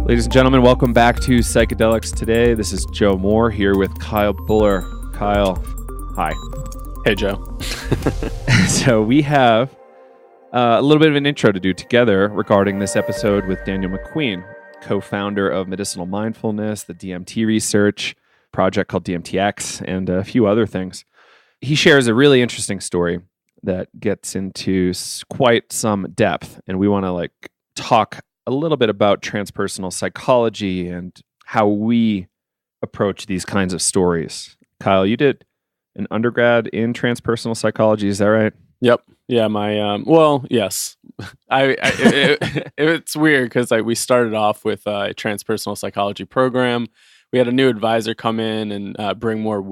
Ladies and gentlemen, welcome back to Psychedelics today. This is Joe Moore here with Kyle Buller. Kyle, hi. Hey, Joe. So we have a little bit of an intro to do together regarding this episode with Daniel McQueen, co-founder of Medicinal Mindfulness, the DMT research project called DMTx, and a few other things. He shares a really interesting story that gets into quite some depth, and we want to talk a little bit about transpersonal psychology and how we approach these kinds of stories. Kyle, you did an undergrad in transpersonal psychology, is that right? Yep. Yeah, my yes. It's weird because we started off with a transpersonal psychology program. We had a new advisor come in and bring more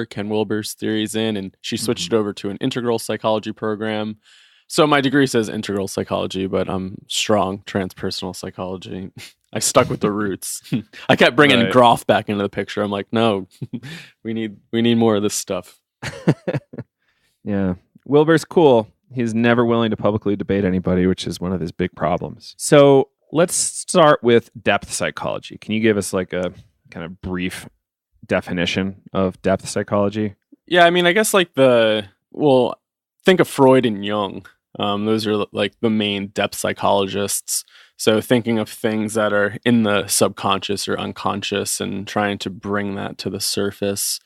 Ken Wilber's theories in, and she switched it over to an integral psychology program. So my degree says integral psychology, but I'm strong transpersonal psychology. I stuck with the roots. I kept bringing Groff back into the picture. I'm like, no, we need more of this stuff. Yeah. Wilber's cool. He's never willing to publicly debate anybody, which is one of his big problems. So let's start with depth psychology. Can you give us a kind of brief definition of depth psychology? Yeah, I mean, I guess think of Freud and Jung. Those are the main depth psychologists. So thinking of things that are in the subconscious or unconscious and trying to bring that to the surface.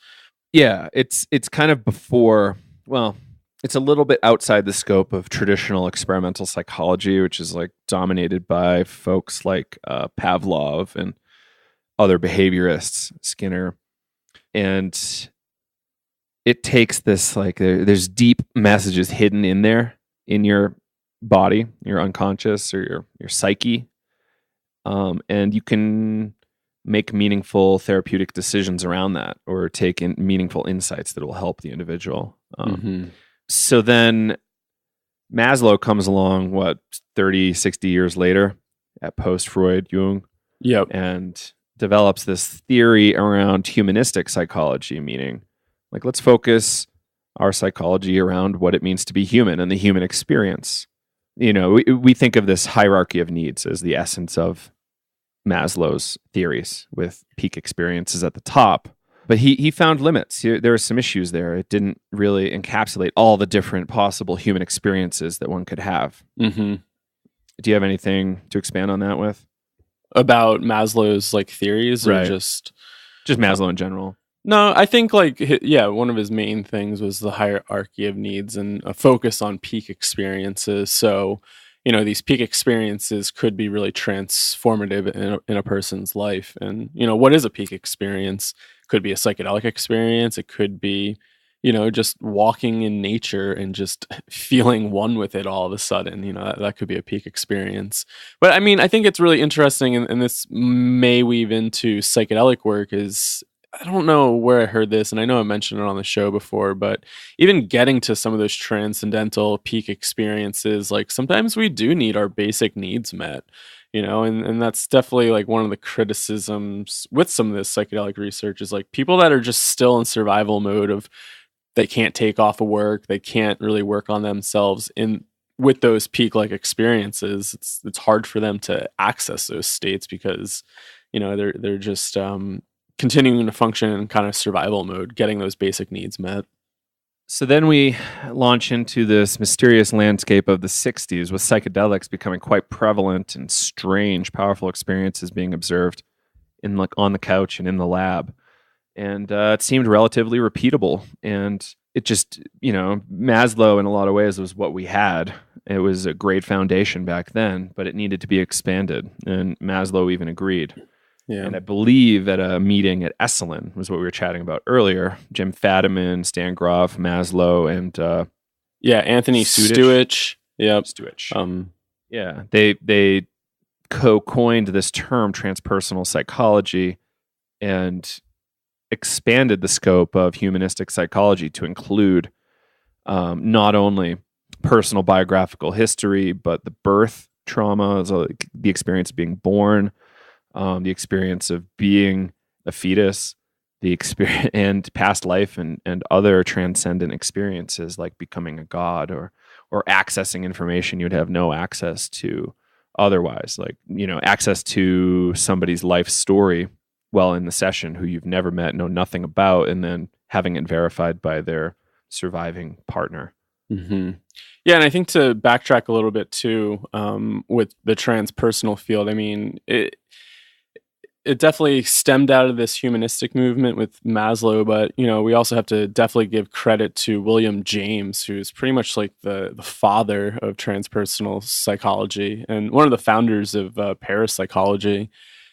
Yeah, it's kind of before, it's a little bit outside the scope of traditional experimental psychology, which is dominated by folks like Pavlov and other behaviorists, Skinner. And it takes this, there's deep messages hidden in there, in your body, your unconscious or your psyche. And you can make meaningful therapeutic decisions around that or take in meaningful insights that will help the individual. So then Maslow comes along, 30, 60 years later at post-Freud, Jung, and develops this theory around humanistic psychology, meaning let's focus our psychology around what it means to be human and the human experience. We think of this hierarchy of needs as the essence of Maslow's theories, with peak experiences at the top. But he found limits. There were some issues there. It didn't really encapsulate all the different possible human experiences that one could have. Mm-hmm. Do you have anything to expand on that with? About Maslow's theories, or just Maslow in general? No, I think one of his main things was the hierarchy of needs and a focus on peak experiences. So, these peak experiences could be really transformative in a person's life. And, what is a peak experience? Could be a psychedelic experience. It could be, just walking in nature and just feeling one with it all of a sudden. That could be a peak experience. But I mean, I think it's really interesting, and this may weave into psychedelic work, is I don't know where I heard this, and I know I mentioned it on the show before, but even getting to some of those transcendental peak experiences, sometimes we do need our basic needs met, and that's definitely one of the criticisms with some of this psychedelic research is people that are just still in survival mode of they can't take off of work, they can't really work on themselves with those peak experiences. It's hard for them to access those states because they're just continuing to function in kind of survival mode, getting those basic needs met. So then we launch into this mysterious landscape of the 60s with psychedelics becoming quite prevalent and strange, powerful experiences being observed in on the couch and in the lab. And it seemed relatively repeatable. And it just, Maslow in a lot of ways was what we had. It was a great foundation back then, but it needed to be expanded. And Maslow even agreed. Yeah. And I believe at a meeting at Esalen was what we were chatting about earlier. Jim Fadiman, Stan Grof, Maslow, and Anthony Stewich. Yep. Stewich. They co-coined this term transpersonal psychology and expanded the scope of humanistic psychology to include not only personal biographical history, but the birth trauma, so the experience of being born, the experience of being a fetus, the experience and past life and other transcendent experiences like becoming a god or accessing information you'd have no access to otherwise, like, access to somebody's life story while in the session who you've never met, know nothing about, and then having it verified by their surviving partner. Mm-hmm. Yeah, and I think to backtrack a little bit too, with the transpersonal field, I mean, it definitely stemmed out of this humanistic movement with Maslow, but we also have to definitely give credit to William James, who's pretty much like the father of transpersonal psychology and one of the founders of parapsychology.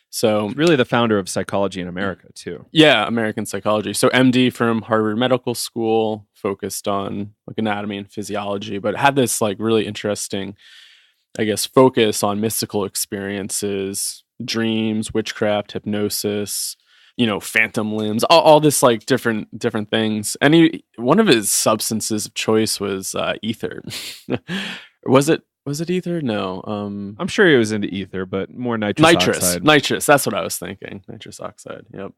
So really the founder of psychology in America too. Yeah, American psychology. So MD from Harvard Medical School, focused on like anatomy and physiology, but had this like really interesting, I guess, focus on mystical experiences, dreams, witchcraft, hypnosis, phantom limbs, all this like different things. And one of his substances of choice was ether. Was it ether? No. I'm sure he was into ether, but more nitrous oxide. Nitrous. That's what I was thinking. Nitrous oxide. Yep.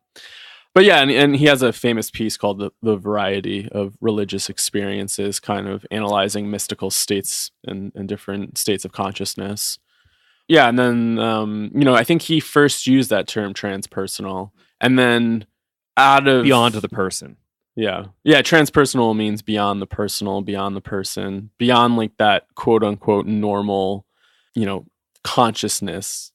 But yeah, and he has a famous piece called the Variety of Religious Experiences, kind of analyzing mystical states and different states of consciousness. Yeah, and then I think he first used that term transpersonal, and then beyond the person. Yeah. Transpersonal means beyond the personal, beyond the person, beyond like that quote unquote normal, consciousness.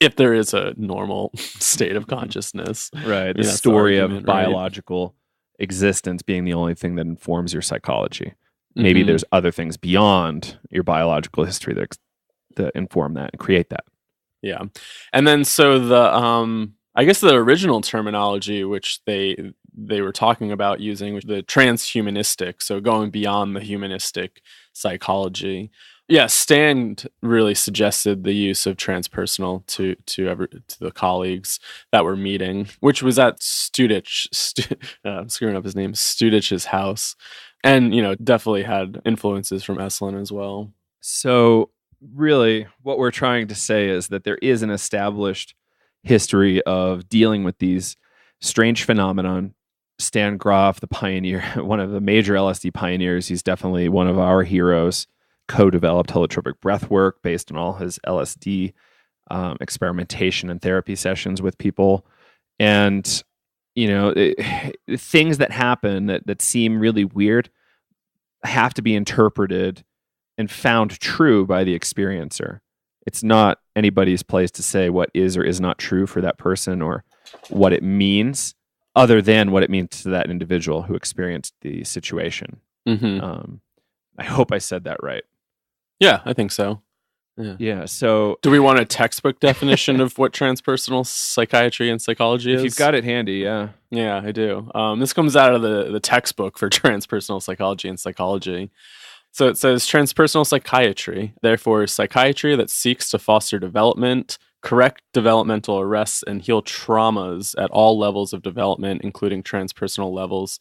If there is a normal state of consciousness. Right. The story of biological existence being the only thing that informs your psychology. Maybe there's other things beyond your biological history that inform that and create that. Yeah. And then so the I guess the original terminology which they were talking about using was the transhumanistic, so going beyond the humanistic psychology. Yeah, Stan really suggested the use of transpersonal to the colleagues that were meeting, which was at I'm screwing up his name, Studich's house, and definitely had influences from Esalen as well. So really, what we're trying to say is that there is an established history of dealing with these strange phenomenon. Stan Grof, the pioneer, one of the major LSD pioneers, he's definitely one of our heroes. Co-developed holotropic breath work based on all his LSD experimentation and therapy sessions with people. And, things that happen that seem really weird have to be interpreted and found true by the experiencer. It's not anybody's place to say what is or is not true for that person or what it means, other than what it means to that individual who experienced the situation. Mm-hmm. I hope I said that right. Yeah, I think so. Yeah. So, do we want a textbook definition of what transpersonal psychiatry and psychology is? If you've got it handy, yeah. Yeah, I do. This comes out of the textbook for transpersonal psychology and psychology. So it says transpersonal psychiatry, therefore psychiatry that seeks to foster development, correct developmental arrests, and heal traumas at all levels of development, including transpersonal levels.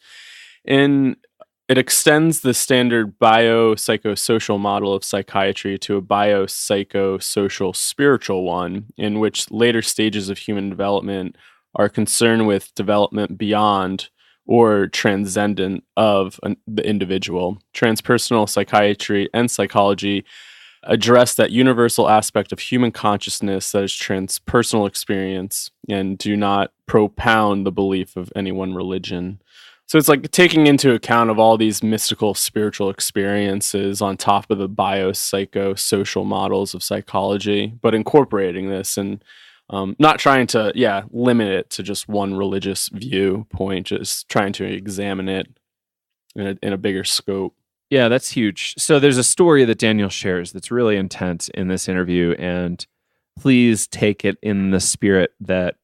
It extends the standard biopsychosocial model of psychiatry to a biopsychosocial spiritual one, in which later stages of human development are concerned with development beyond or transcendent of the individual. Transpersonal psychiatry and psychology address that universal aspect of human consciousness that is transpersonal experience and do not propound the belief of any one religion. So it's like taking into account of all these mystical spiritual experiences on top of the biopsychosocial models of psychology, but incorporating this and not trying to, limit it to just one religious viewpoint, just trying to examine it in a bigger scope. Yeah, that's huge. So there's a story that Daniel shares that's really intense in this interview, and please take it in the spirit that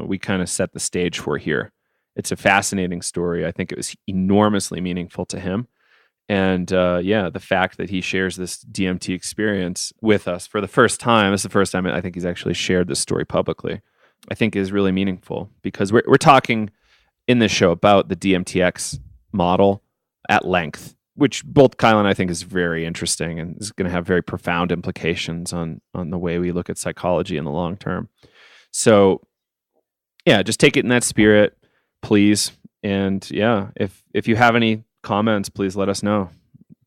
we kind of set the stage for here. It's a fascinating story. I think it was enormously meaningful to him. And the fact that he shares this DMT experience with us for the first time, it's the first time I think he's actually shared this story publicly, I think is really meaningful because we're talking in this show about the DMTx model at length, which both Kyle and I think is very interesting and is going to have very profound implications on the way we look at psychology in the long term. So, just take it in that spirit, please. And if you have any comments, please let us know.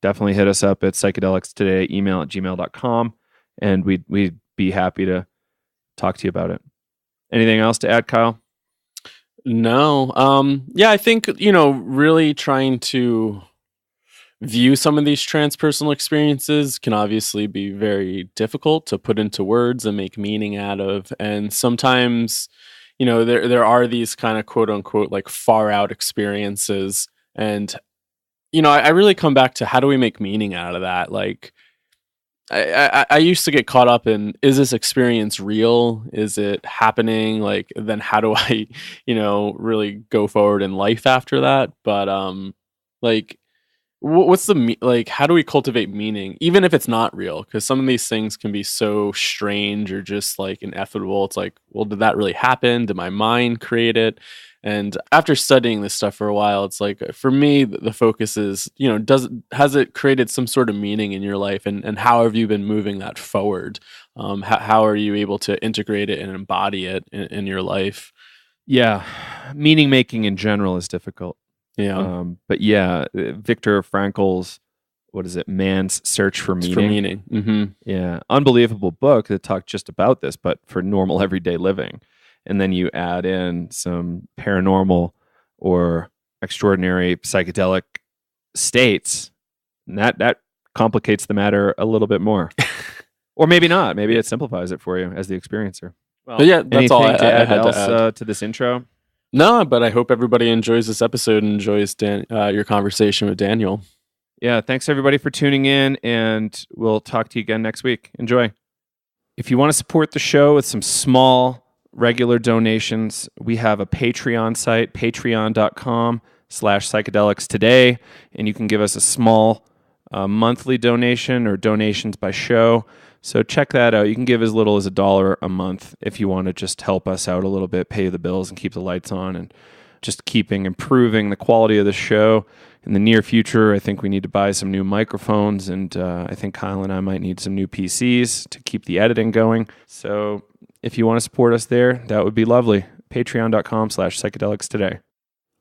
Definitely hit us up at psychedelics today, email@gmail.com, and we'd be happy to talk to you about it. Anything else to add, Kyle? No. Yeah, I think, really trying to view some of these transpersonal experiences can obviously be very difficult to put into words and make meaning out of. And sometimes, there are these kind of quote unquote like far out experiences. And, I really come back to how do we make meaning out of that? Like, I used to get caught up in, is this experience real? Is it happening? Like, then how do I, really go forward in life after that? But, like, what's like, how do we cultivate meaning, even if it's not real? Because some of these things can be so strange or just like ineffable. It's like, well, did that really happen? Did my mind create it? And after studying this stuff for a while, it's like, for me, the focus is, has it created some sort of meaning in your life, and how have you been moving that forward? How are you able to integrate it and embody it in your life? Yeah, meaning making in general is difficult. Yeah. But yeah, Viktor Frankl's, what is it? Man's Search for Meaning. For meaning. Mm-hmm. Yeah, unbelievable book that talked just about this, but for normal everyday living. And then you add in some paranormal or extraordinary psychedelic states, and that complicates the matter a little bit more. Or maybe not. Maybe it simplifies it for you as the experiencer. Well, but yeah, that's all I had had else to this intro. No, but I hope everybody enjoys this episode and enjoys your conversation with Daniel. Yeah, thanks everybody for tuning in, and we'll talk to you again next week. Enjoy. If you want to support the show with some small regular donations, we have a Patreon site, patreon.com/psychedelics today, and you can give us a small monthly donation or donations by show. So check that out. You can give as little as $1 a month if you want to just help us out a little bit, pay the bills and keep the lights on, and just improving the quality of the show. In the near future, I think we need to buy some new microphones, and I think Kyle and I might need some new PCs to keep the editing going. So if you want to support us there, that would be lovely. Patreon.com/psychedelics today.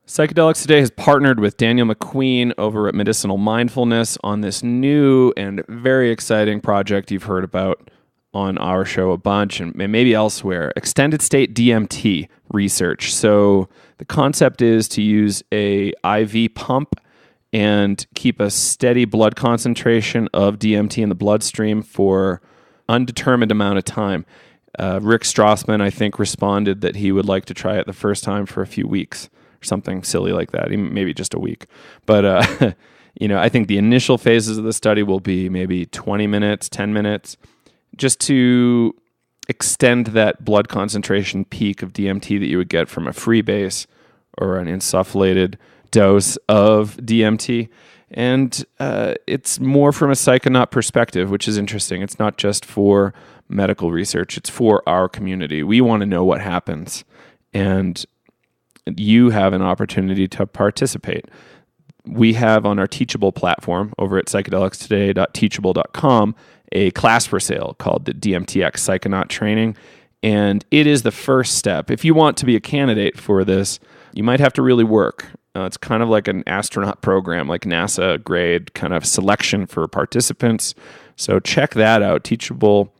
Psychedelics Today has partnered with Daniel McQueen over at Medicinal Mindfulness on this new and very exciting project you've heard about on our show a bunch and maybe elsewhere, extended state DMT research. So the concept is to use a IV pump and keep a steady blood concentration of DMT in the bloodstream for undetermined amount of time. Rick Strassman, I think, responded that he would like to try it the first time for a few weeks or something silly like that, maybe just a week. But, I think the initial phases of the study will be maybe 20 minutes, 10 minutes, just to extend that blood concentration peak of DMT that you would get from a freebase or an insufflated dose of DMT. And it's more from a psychonaut perspective, which is interesting. It's not just for medical research. It's for our community. We want to know what happens. And you have an opportunity to participate. We have on our Teachable platform over at psychedelicstoday.teachable.com a class for sale called the DMTx Psychonaut Training. And it is the first step. If you want to be a candidate for this, you might have to really work. It's kind of like an astronaut program, like NASA grade kind of selection for participants. So check that out. Teachable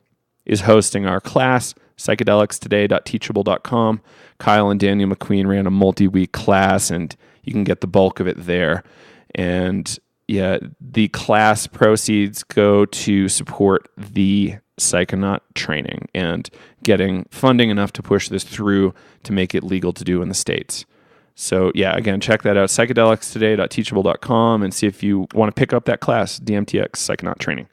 is hosting our class, psychedelicstoday.teachable.com. Kyle and Daniel McQueen ran a multi-week class, and you can get the bulk of it there. And yeah, the class proceeds go to support the Psychonaut training and getting funding enough to push this through to make it legal to do in the States. So yeah, again, check that out, psychedelicstoday.teachable.com, and see if you want to pick up that class, DMTx Psychonaut Training.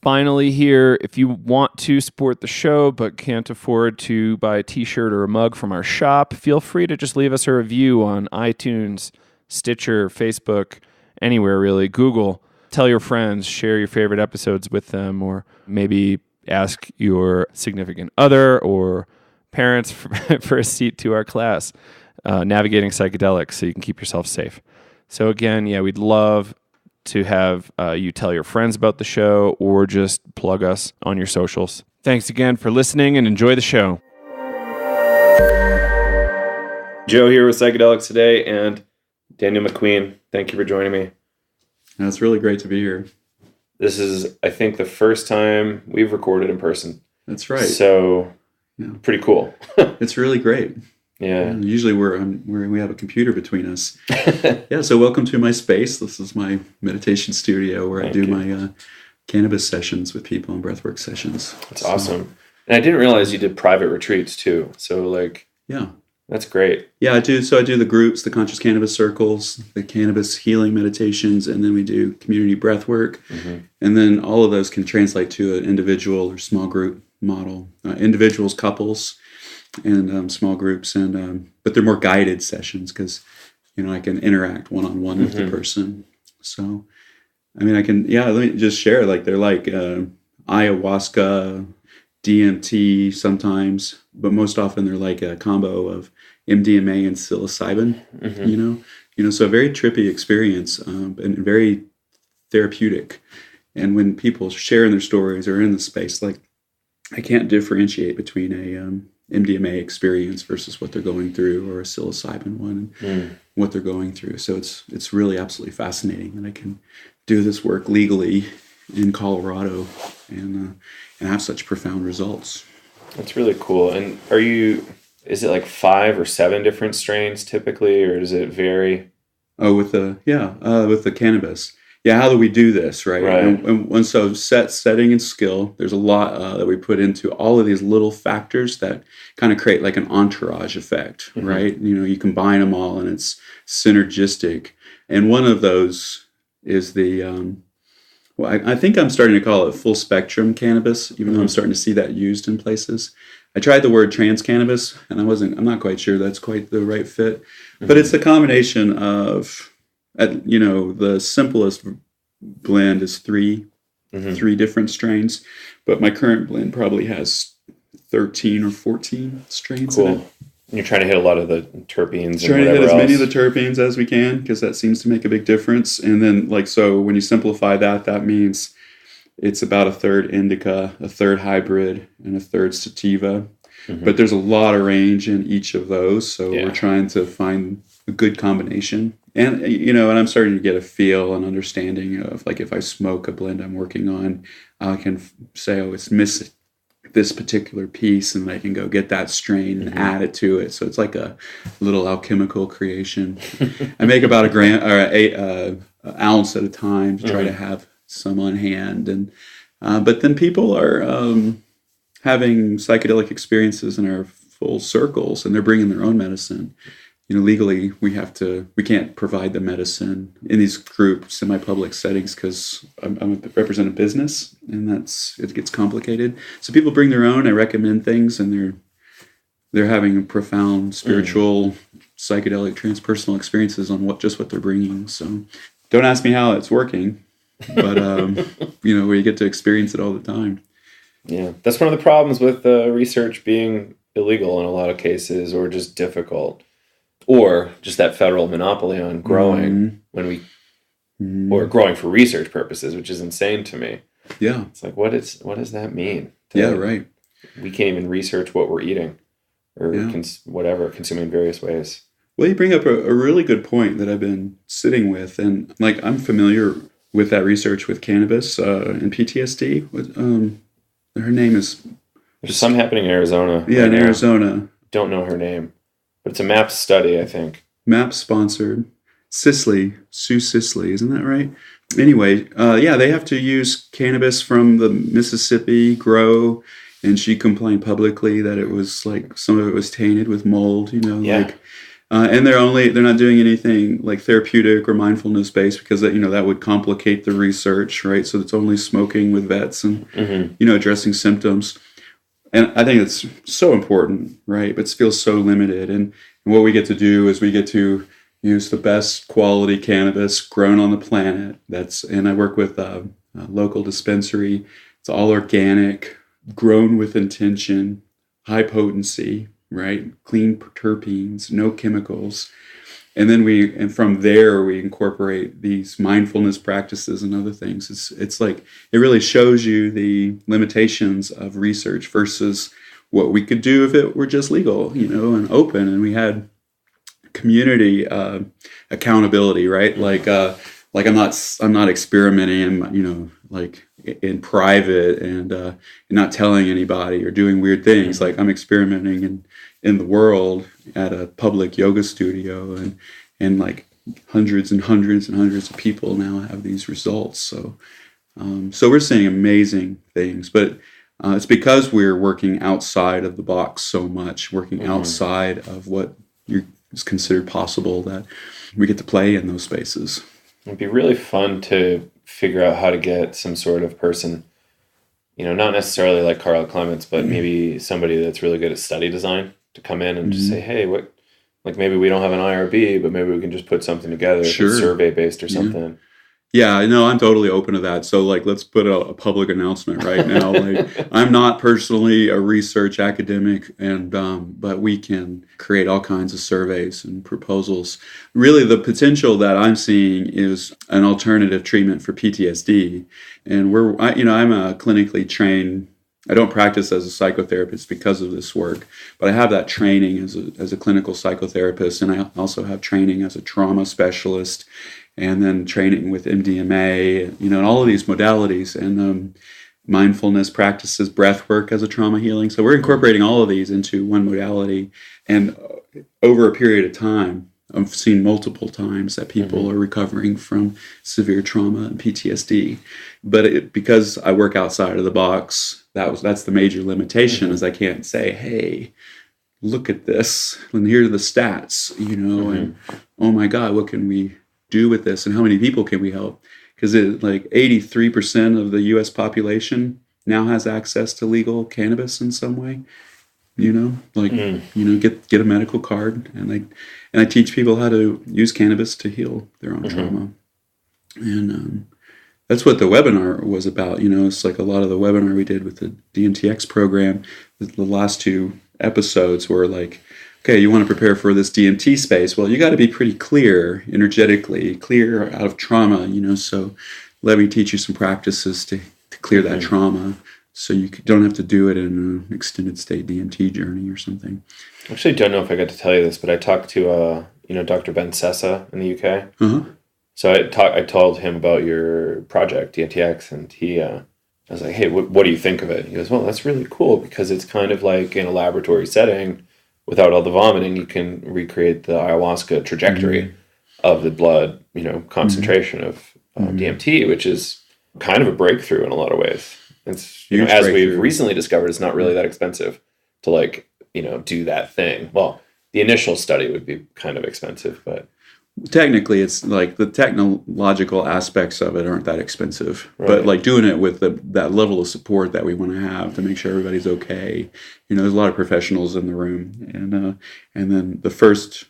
Finally here, if you want to support the show but can't afford to buy a t-shirt or a mug from our shop, feel free to just leave us a review on iTunes, Stitcher, Facebook, anywhere really, Google. Tell your friends, share your favorite episodes with them, or maybe ask your significant other or parents for a seat to our class, Navigating Psychedelics, so you can keep yourself safe. So again, yeah, we'd love to have you tell your friends about the show or just plug us on your socials. Thanks again for listening and enjoy the show. Joe here with Psychedelics Today and Daniel McQueen. Thank you for joining me. And it's really great to be here. This is, I think, the first time we've recorded in person. That's right. So, pretty cool. It's really great. Yeah. Usually we have a computer between us. Yeah. So welcome to my space. This is my meditation studio where I do my cannabis sessions with people and breathwork sessions. That's awesome. And I didn't realize you did private retreats too. So that's great. Yeah, I do. So I do the groups, the conscious cannabis circles, the cannabis healing meditations, and then we do community breathwork. And then all of those can translate to an individual or small group model, individuals, couples, and small groups. And but they're more guided sessions because, I can interact one-on-one with the person. So, I mean, let me just share, like, they're like ayahuasca, DMT sometimes, but most often they're like a combo of MDMA and psilocybin, so a very trippy experience and very therapeutic. And when people share in their stories or in the space, like, I can't differentiate between a MDMA experience versus what they're going through, or a psilocybin one and what they're going through. So it's really absolutely fascinating that I can do this work legally in Colorado and have such profound results. That's really cool. And is it like 5 or 7 different strains typically, or does it vary? Oh, with the cannabis. Yeah, how do we do this, right? And so setting and skill, there's a lot that we put into all of these little factors that kind of create like an entourage effect, right? You combine them all and it's synergistic. And one of those is the, I think I'm starting to call it full spectrum cannabis, even though I'm starting to see that used in places. I tried the word trans cannabis, and I'm not quite sure that's quite the right fit, but it's the combination of, the simplest blend is three different strains, but my current blend probably has 13 or 14 strains in it. And you're trying to hit a lot of the terpenes. Trying to hit as many of the terpenes as we can, because that seems to make a big difference. And then, so when you simplify that means it's about a third indica, a third hybrid, and a third sativa. But there's a lot of range in each of those, so we're trying to find a good combination. And, and I'm starting to get a feel and understanding of, like, if I smoke a blend I'm working on, I can say, it's missing this particular piece, and I can go get that strain and add it to it. So it's like a little alchemical creation. I make about a gram or an ounce at a time to try to have some on hand. And but then people are having psychedelic experiences in our full circles, and they're bringing their own medicine. Legally, we can't provide the medicine in these group semi-public settings because I represent a business, and it gets complicated. So people bring their own. I recommend things, and they're having a profound spiritual, psychedelic, transpersonal experiences on what they're bringing. So don't ask me how it's working, but we get to experience it all the time. Yeah, that's one of the problems with research being illegal in a lot of cases, or just difficult. Or just that federal monopoly on growing or growing for research purposes, which is insane to me. Yeah. It's like, what does that mean? Right. We can't even research what we're eating or consuming in various ways. Well, you bring up a really good point that I've been sitting with, and like, I'm familiar with that research with cannabis and PTSD. Her name is... There's some happening in Arizona. Yeah, in Arizona. Don't know her name. But it's a MAPS study, I think. MAPS sponsored. Sue Sisley, isn't that right? Anyway, they have to use cannabis from the Mississippi grow, and she complained publicly that it was like some of it was tainted with mold, and they're not doing anything like therapeutic or mindfulness based because that would complicate the research, right? So it's only smoking with vets and addressing symptoms. And I think it's so important, right? But it feels so limited. And what we get to do is we get to use the best quality cannabis grown on the planet. And I work with a local dispensary. It's all organic, grown with intention, high potency, right? Clean terpenes, no chemicals. And then from there we incorporate these mindfulness practices and other things. It's like, it really shows you the limitations of research versus what we could do if it were just legal, and open. And we had community accountability, right? Like like I'm not experimenting, like in private and not telling anybody or doing weird things. Like I'm experimenting in the world at a public yoga studio, and like hundreds and hundreds and hundreds of people now have these results. So we're seeing amazing things, but it's because we're working outside of the box so much, working outside of what is considered possible, that we get to play in those spaces. It'd be really fun to figure out how to get some sort of person, not necessarily like Carl Clements, but maybe somebody that's really good at study design to come in and just say, hey, like maybe we don't have an IRB, but maybe we can just put something together, survey based or something. Yeah, no, I'm totally open to that. So, like, let's put a public announcement right now. Like, I'm not personally a research academic, but we can create all kinds of surveys and proposals. Really, the potential that I'm seeing is an alternative treatment for PTSD. And I'm a clinically trained. I don't practice as a psychotherapist because of this work, but I have that training as a clinical psychotherapist, and I also have training as a trauma specialist, and then training with MDMA, and all of these modalities, and mindfulness practices, breath work as a trauma healing. So we're incorporating all of these into one modality, and over a period of time, I've seen multiple times that people are recovering from severe trauma and PTSD. But because I work outside of the box, that's the major limitation, is I can't say, hey, look at this, and here are the stats, and oh my God, what can we do with this, and how many people can we help? Because like 83% of the U.S. population now has access to legal cannabis in some way. Get a medical card, and I teach people how to use cannabis to heal their own trauma, and that's what the webinar was about. It's like a lot of the webinar we did with the DMTx program. The last two episodes were like, okay, you want to prepare for this DMT space. Well, you got to be pretty clear, energetically clear out of trauma, so let me teach you some practices to clear that trauma, so you don't have to do it in an extended state DMT journey or something. I actually don't know if I got to tell you this, but I talked to, Dr. Ben Sessa in the UK. So I told him about your project, DMTx, and I was like, hey, what do you think of it? He goes, well, that's really cool, because it's kind of like in a laboratory setting. Without all the vomiting, you can recreate the ayahuasca trajectory of the blood, concentration of DMT, which is kind of a breakthrough in a lot of ways. It's, as we've recently discovered, it's not really that expensive to do that thing. Well, the initial study would be kind of expensive, but technically it's like the technological aspects of it aren't that expensive, right. But like doing it with that level of support that we want to have to make sure everybody's okay. There's a lot of professionals in the room, and then the first,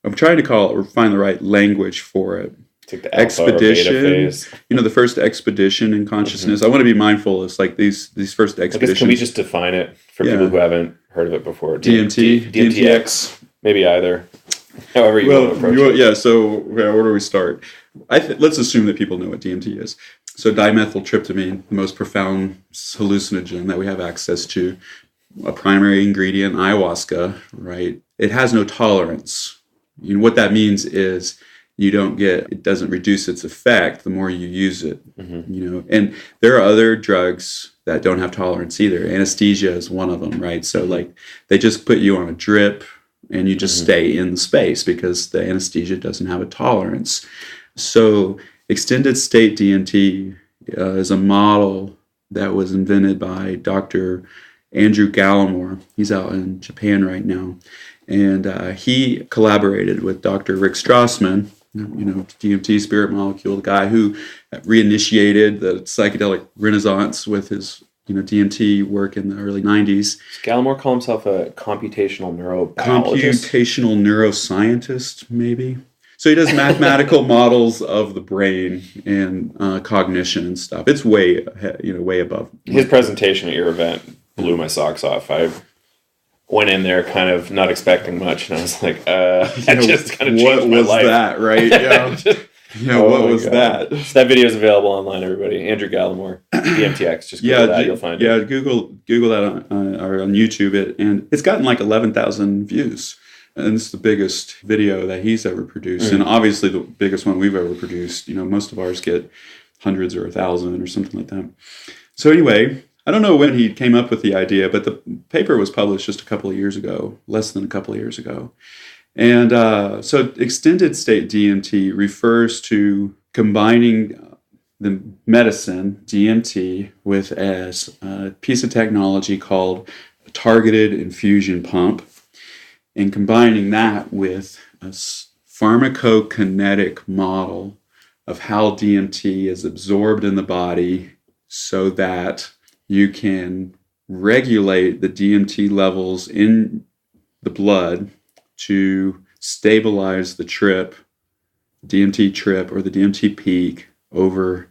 I'm trying to find the right language for it. It's like the expedition, the first expedition in consciousness. I want to be mindful. It's like these first expeditions. Can we just define it for people who haven't heard of it before? DMTx, maybe either. However you want to approach it. Yeah, so where do we start? Let's assume that people know what DMT is. So dimethyltryptamine, the most profound hallucinogen that we have access to, a primary ingredient, ayahuasca, right? It has no tolerance. What that means is it doesn't reduce its effect the more you use it, and there are other drugs that don't have tolerance either. Anesthesia is one of them, right? So like they just put you on a drip, and you just stay in the space because the anesthesia doesn't have a tolerance. So extended state DMT is a model that was invented by Dr. Andrew Gallimore. He's out in Japan right now. And he collaborated with Dr. Rick Strassman, DMT spirit molecule, the guy who reinitiated the psychedelic renaissance with his DMT work in the early 90s. Does Gallimore call himself a computational neurobiologist? Computational neuroscientist, maybe. So he does mathematical models of the brain and cognition and stuff. It's way above. His presentation at your event blew my socks off. I went in there kind of not expecting much, and I was like, that just kind of changed my life. What was that, right? Yeah. What was that? So that video is available online, everybody. Andrew Gallimore, DMTx. Just Google that, you'll find it. Yeah, Google that on YouTube. And it's gotten like 11,000 views. And it's the biggest video that he's ever produced. And obviously the biggest one we've ever produced. Most of ours get hundreds or 1,000 or something like that. So anyway, I don't know when he came up with the idea, but the paper was published just a couple of years ago, less than a couple of years ago. And so extended state DMT refers to combining the medicine, DMT, with a piece of technology called a targeted infusion pump, and combining that with a pharmacokinetic model of how DMT is absorbed in the body so that you can regulate the DMT levels in the blood to stabilize the DMT trip or the DMT peak over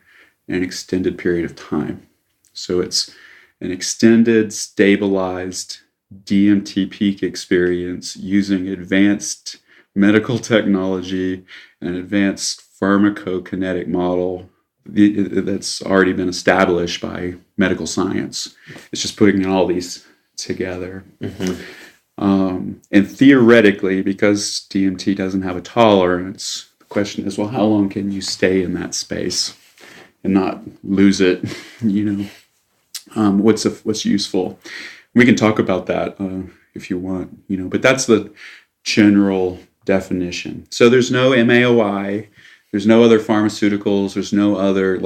an extended period of time. So it's an extended, stabilized DMT peak experience using advanced medical technology and advanced pharmacokinetic model that's already been established by medical science. It's just putting all these together. And theoretically, because DMT doesn't have a tolerance, the question is, well, how long can you stay in that space and not lose it? What's useful? We can talk about that if you want, but that's the general definition. So there's no MAOI, there's no other pharmaceuticals, there's no other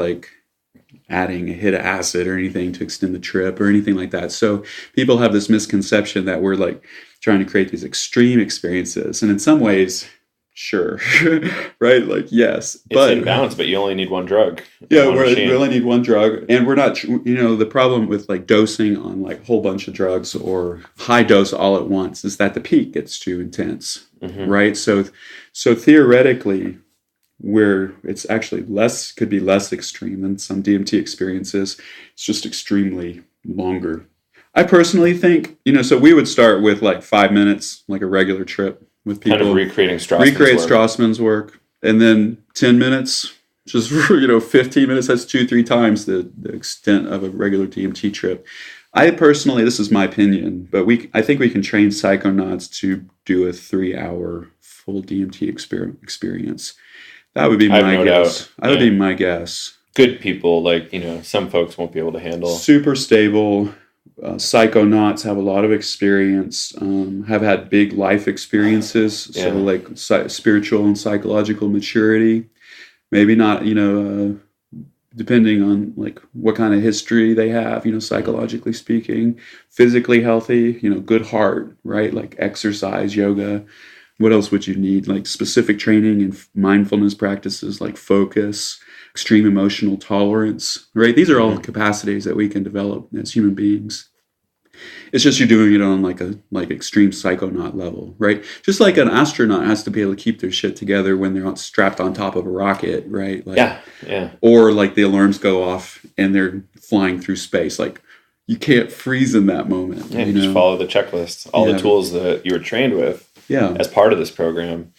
adding a hit of acid or anything to extend the trip or anything like that. So people have this misconception that we're trying to create these extreme experiences. And in some ways, sure, right? Yes. It's in balance, but you only need one drug. Yeah, we only need one drug. And we're not, the problem with dosing on a whole bunch of drugs or high dose all at once is that the peak gets too intense, right? So theoretically, where it's actually could be less extreme than some DMT experiences, it's just extremely longer. I personally think, so we would start with 5 minutes, a regular trip with people. Kind of recreating Strassman's work. And then 10 minutes, just, 15 minutes, that's 2-3 times the extent of a regular DMT trip. I personally, this is my opinion, but I think we can train psychonauts to do a 3-hour full DMT experience. That would be my guess. That would be my guess. Good people, some folks won't be able to handle. Super stable. Psychonauts have a lot of experience, have had big life experiences. So spiritual and psychological maturity. Maybe not, depending on what kind of history they have, psychologically speaking. Physically healthy, good heart, right? Exercise, yoga. What else would you need? Specific training and mindfulness practices, focus, extreme emotional tolerance, right? These are all capacities that we can develop as human beings. It's just you're doing it on extreme psychonaut level, right? Just like an astronaut has to be able to keep their shit together when they're not strapped on top of a rocket, right? Or the alarms go off and they're flying through space. You can't freeze in that moment. Yeah, you just follow the checklist, all the tools that you were trained with. Yeah. As part of this program.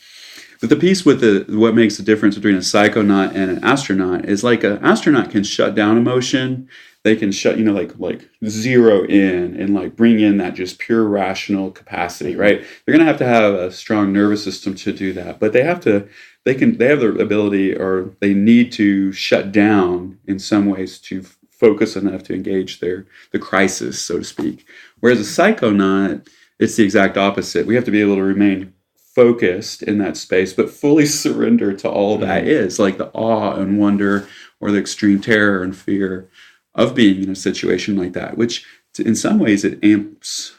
But the piece with what makes the difference between a psychonaut and an astronaut is an astronaut can shut down emotion. They can shut, zero in and bring in that just pure rational capacity, right? They're going to have a strong nervous system to do that, but they have the ability, or they need to shut down in some ways to focus enough to engage the crisis, so to speak. Whereas a psychonaut, it's the exact opposite. We have to be able to remain focused in that space, but fully surrender to all that is, the awe and wonder or the extreme terror and fear of being in a situation like that, which in some ways it amps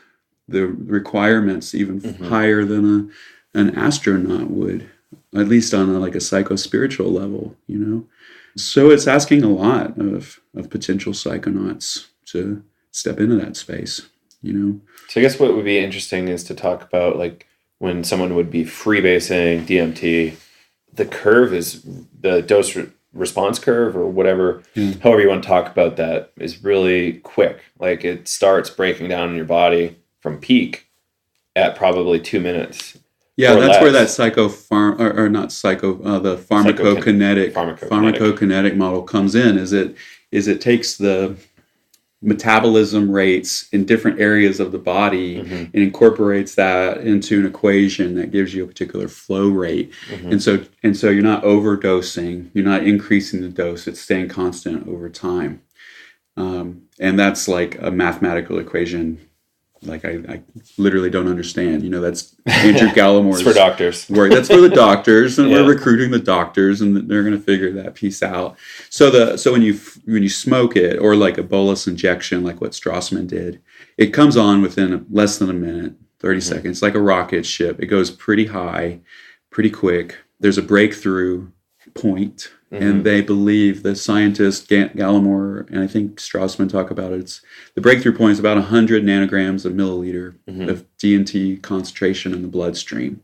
the requirements even higher than an astronaut would, at least on a psycho-spiritual level, So it's asking a lot of potential psychonauts to step into that space. So I guess what would be interesting is to talk about when someone would be freebasing DMT, the curve is the dose response curve or whatever, however you want to talk about that, is really quick. It starts breaking down in your body from peak at probably 2 minutes. Yeah, that's where that the pharmacokinetic model comes in. Is it takes the metabolism rates in different areas of the body and incorporates that into an equation that gives you a particular flow rate. And so you're not overdosing, you're not increasing the dose, it's staying constant over time. And that's like a mathematical equation. Like I literally don't understand. That's Andrew Gallimore's it's for doctors. work. That's for the doctors, and we're recruiting the doctors, and they're going to figure that piece out. So when you smoke it, or like a bolus injection, like what Strassman did, it comes on within less than a minute, 30 seconds, like a rocket ship. It goes pretty high, pretty quick. There's a breakthrough point. And they believe, the scientists, Gallimore, and I think Strassman talk about it, the breakthrough point is about 100 nanograms a milliliter of DMT concentration in the bloodstream.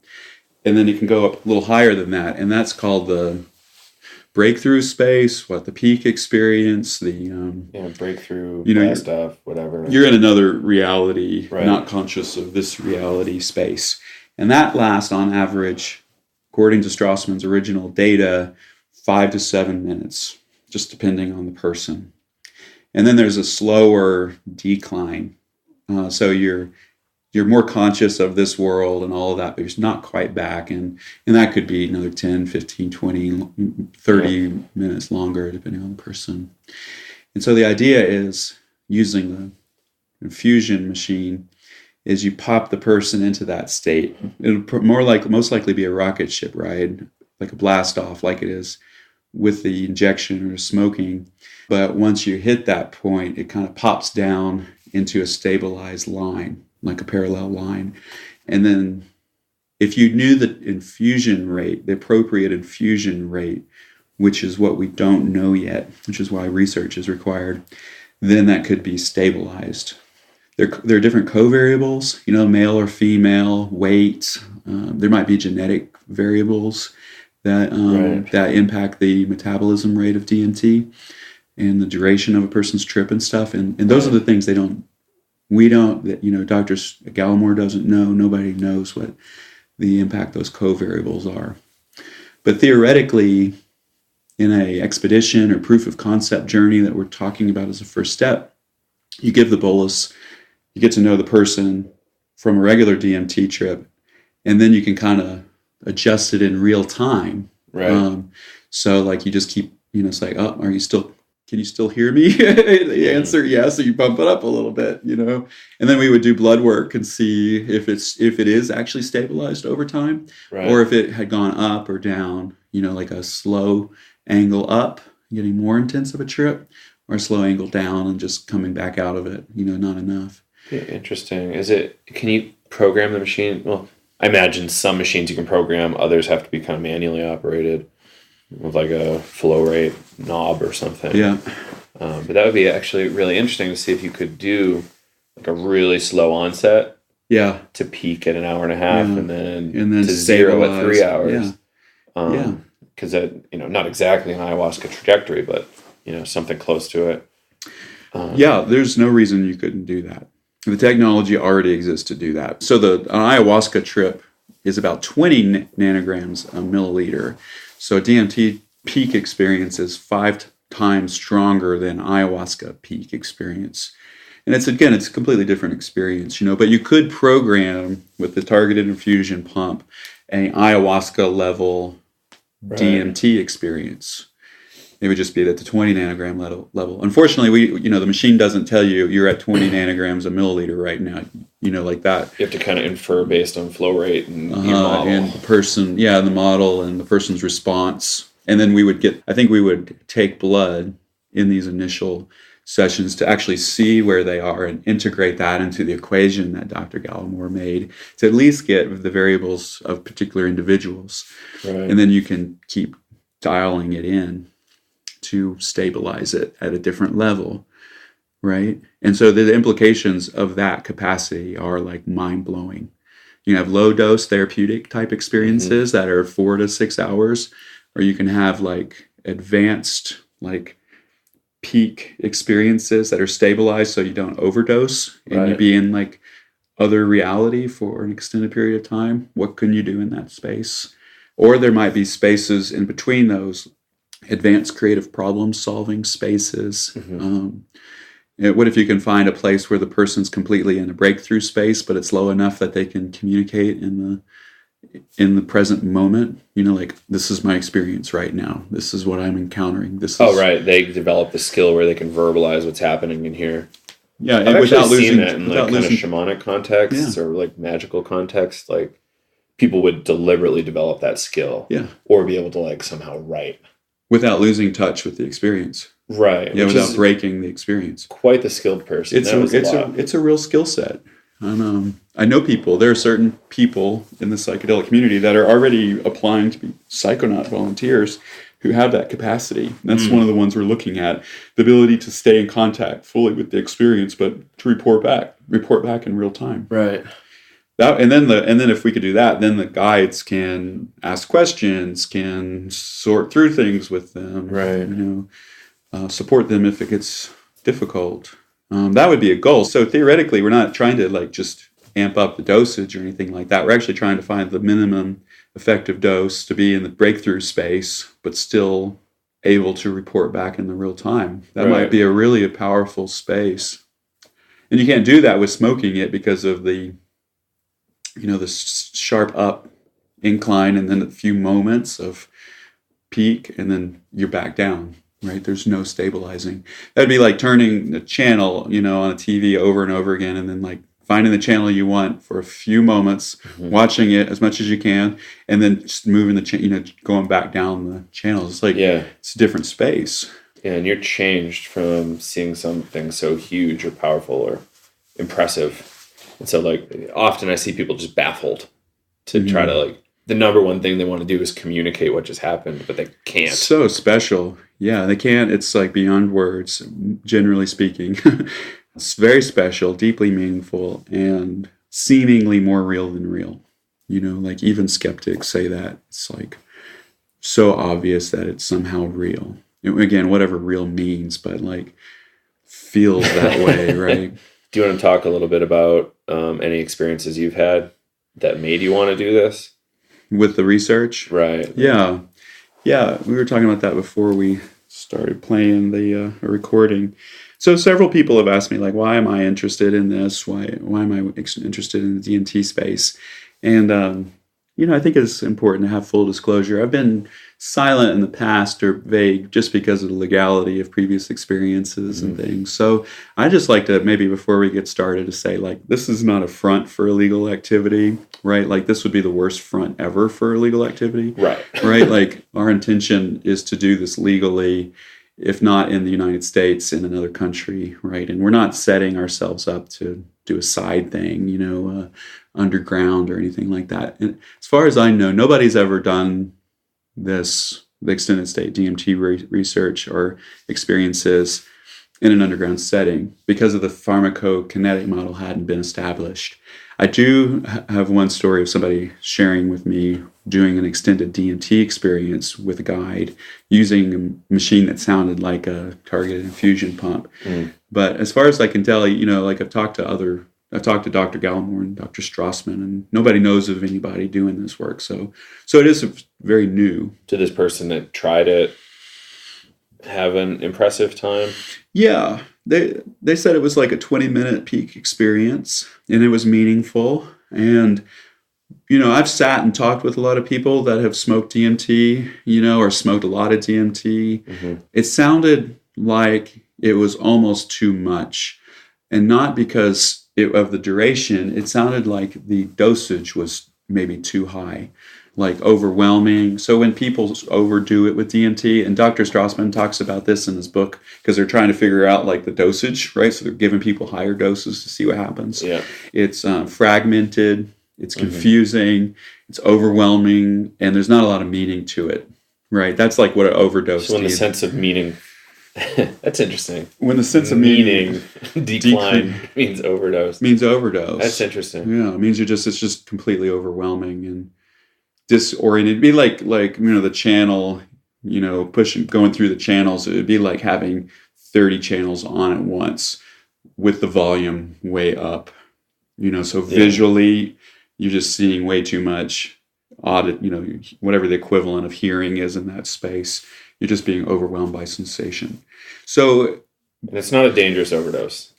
And then it can go up a little higher than that. And that's called the breakthrough space, the peak experience, the... breakthrough, stuff, whatever. You're in another reality, not conscious of this reality space. And that lasts, on average, according to Strassman's original data, 5 to 7 minutes, just depending on the person. And then there's a slower decline. So you're more conscious of this world and all of that, but you're not quite back. And that could be another 10, 15, 20, 30 minutes longer, depending on the person. And so the idea is, using the infusion machine, is you pop the person into that state. It'll most likely be a rocket ship ride, like a blast off, like it is with the injection or smoking. But once you hit that point, it kind of pops down into a stabilized line, like a parallel line. And then if you knew the infusion rate, the appropriate infusion rate, which is what we don't know yet, which is why research is required, then that could be stabilized. There are different covariables, male or female, weight. There might be genetic variables that impact the metabolism rate of DMT and the duration of a person's trip and stuff. And those are the things we don't, Dr. Gallimore doesn't know. Nobody knows what the impact those covariables are. But theoretically, in a expedition or proof of concept journey that we're talking about as a first step, you give the bolus, you get to know the person from a regular DMT trip, and then you can kind of adjust it in real time. Right. So like you just keep, it's like, oh, can you still hear me? The answer, yes. So you bump it up a little bit, and then we would do blood work and see if it is actually stabilized over time, or if it had gone up or down, like a slow angle up, getting more intense of a trip, or a slow angle down and just coming back out of it, not enough. Yeah, interesting. Can you program the machine? Well, I imagine some machines you can program, others have to be kind of manually operated with like a flow rate knob or something. Yeah. But that would be actually really interesting to see if you could do like a really slow onset. Yeah. To peak at an hour and a half, and then to zero zero at 3 hours. Yeah. Because that, not exactly an ayahuasca trajectory, but something close to it. There's no reason you couldn't do that. The technology already exists to do that. So an ayahuasca trip is about 20 nanograms a milliliter. So a DMT peak experience is 5 times stronger than ayahuasca peak experience. And it's a completely different experience, but you could program with the targeted infusion pump an ayahuasca level DMT experience. It would just be at the 20 nanogram level. Unfortunately, the machine doesn't tell you you're at 20 nanograms a milliliter right now, like that. You have to kind of infer based on flow rate and your model. And the person, the model and the person's response. And then we would take blood in these initial sessions to actually see where they are and integrate that into the equation that Dr. Gallimore made to at least get the variables of particular individuals. Right. And then you can keep dialing it in to stabilize it at a different level, right? And so the implications of that capacity are like mind-blowing. You have low-dose therapeutic type experiences that are 4 to 6 hours, or you can have like advanced like peak experiences that are stabilized so you don't overdose and you be in like other reality for an extended period of time. What can you do in that space? Or there might be spaces in between those, advanced creative problem solving spaces. And What if you can find a place where the person's completely in a breakthrough space, but it's low enough that they can communicate in the present moment? Like, this is my experience right now. This is what I'm encountering. Oh, right. They develop the skill where they can verbalize what's happening in here. Yeah, I've without actually losing seen that in like kind of shamanic contexts Yeah. or like magical contexts. Like, people would deliberately develop that skill, or be able to like somehow write without losing touch with the experience. Right. Yeah, without breaking the experience. Quite the skilled person. It's a real skill set. I know people. There are certain people in the psychedelic community that are already applying to be psychonaut volunteers who have that capacity. That's one of the ones we're looking at: the ability to stay in contact fully with the experience, but to report back in real time. Right. And then if we could do that, then the guides can ask questions, can sort through things with them. Right. Support them if it gets difficult. That would be a goal. So theoretically, we're not trying to like just amp up the dosage or anything like that. We're actually trying to find the minimum effective dose to be in the breakthrough space, but still able to report back in the real time. That might be a really powerful space. And you can't do that with smoking it because of the sharp up incline and then a few moments of peak and then you're back down. Right, there's no stabilizing. That'd be like turning the channel, on a TV over and over again, and then like finding the channel you want for a few moments, watching it as much as you can, and then just moving the going back down the channels. It's like it's a different space. Yeah, and you're changed from seeing something so huge or powerful or impressive, and so like often I see people just baffled to try to like. The number one thing they want to do is communicate what just happened, but they can't. So special. Yeah, they can't. It's like beyond words, generally speaking. It's very special, deeply meaningful, and seemingly more real than real. Like even skeptics say that. It's like so obvious that it's somehow real. Again, whatever real means, but like feels that way, right? Do you want to talk a little bit about any experiences you've had that made you want to do this? With the research? Right. Yeah. We were talking about that before we started playing the recording. So several people have asked me, like, why am I interested in this? Why am I interested in the DMT space? And, I think it's important to have full disclosure. I've been silent in the past or vague just because of the legality of previous experiences and things. So I just like to, maybe before we get started, to say, like, this is not a front for illegal activity, right? Like, this would be the worst front ever for illegal activity. Right. Right? Like, our intention is to do this legally, if not in the United States, in another country, right? And we're not setting ourselves up to do a side thing, underground or anything like that. And as far as I know, nobody's ever done the extended state DMT research or experiences in an underground setting because of the pharmacokinetic model hadn't been established. I do have one story of somebody sharing with me doing an extended DMT experience with a guide using a machine that sounded like a targeted infusion pump. But as far as I can tell, like I've talked to Dr. Gallimore and Dr. Strassman, and nobody knows of anybody doing this work. So it is very new. Did this person that tried it have an impressive time? Yeah, they said it was like a 20-minute peak experience, and it was meaningful. And I've sat and talked with a lot of people that have smoked DMT, or smoked a lot of DMT. It sounded like it was almost too much, and not because of the duration. It sounded like the dosage was maybe too high, like overwhelming. So when people overdo it with DMT, and Dr. Strassman talks about this in his book, because they're trying to figure out like the dosage, right? So they're giving people higher doses to see what happens. Yeah. It's fragmented, it's confusing, it's overwhelming, and there's not a lot of meaning to it, right? That's like what an overdose. So when the sense of meaning, that's interesting. When the sense of meaning decline means overdose. Means overdose. That's interesting. Yeah, it means it's just completely overwhelming and disoriented. It'd be like the channel, going through the channels. It would be like having 30 channels on at once with the volume way up. So visually, you're just seeing way too much whatever the equivalent of hearing is in that space. You're just being overwhelmed by sensation. So And it's not a dangerous overdose.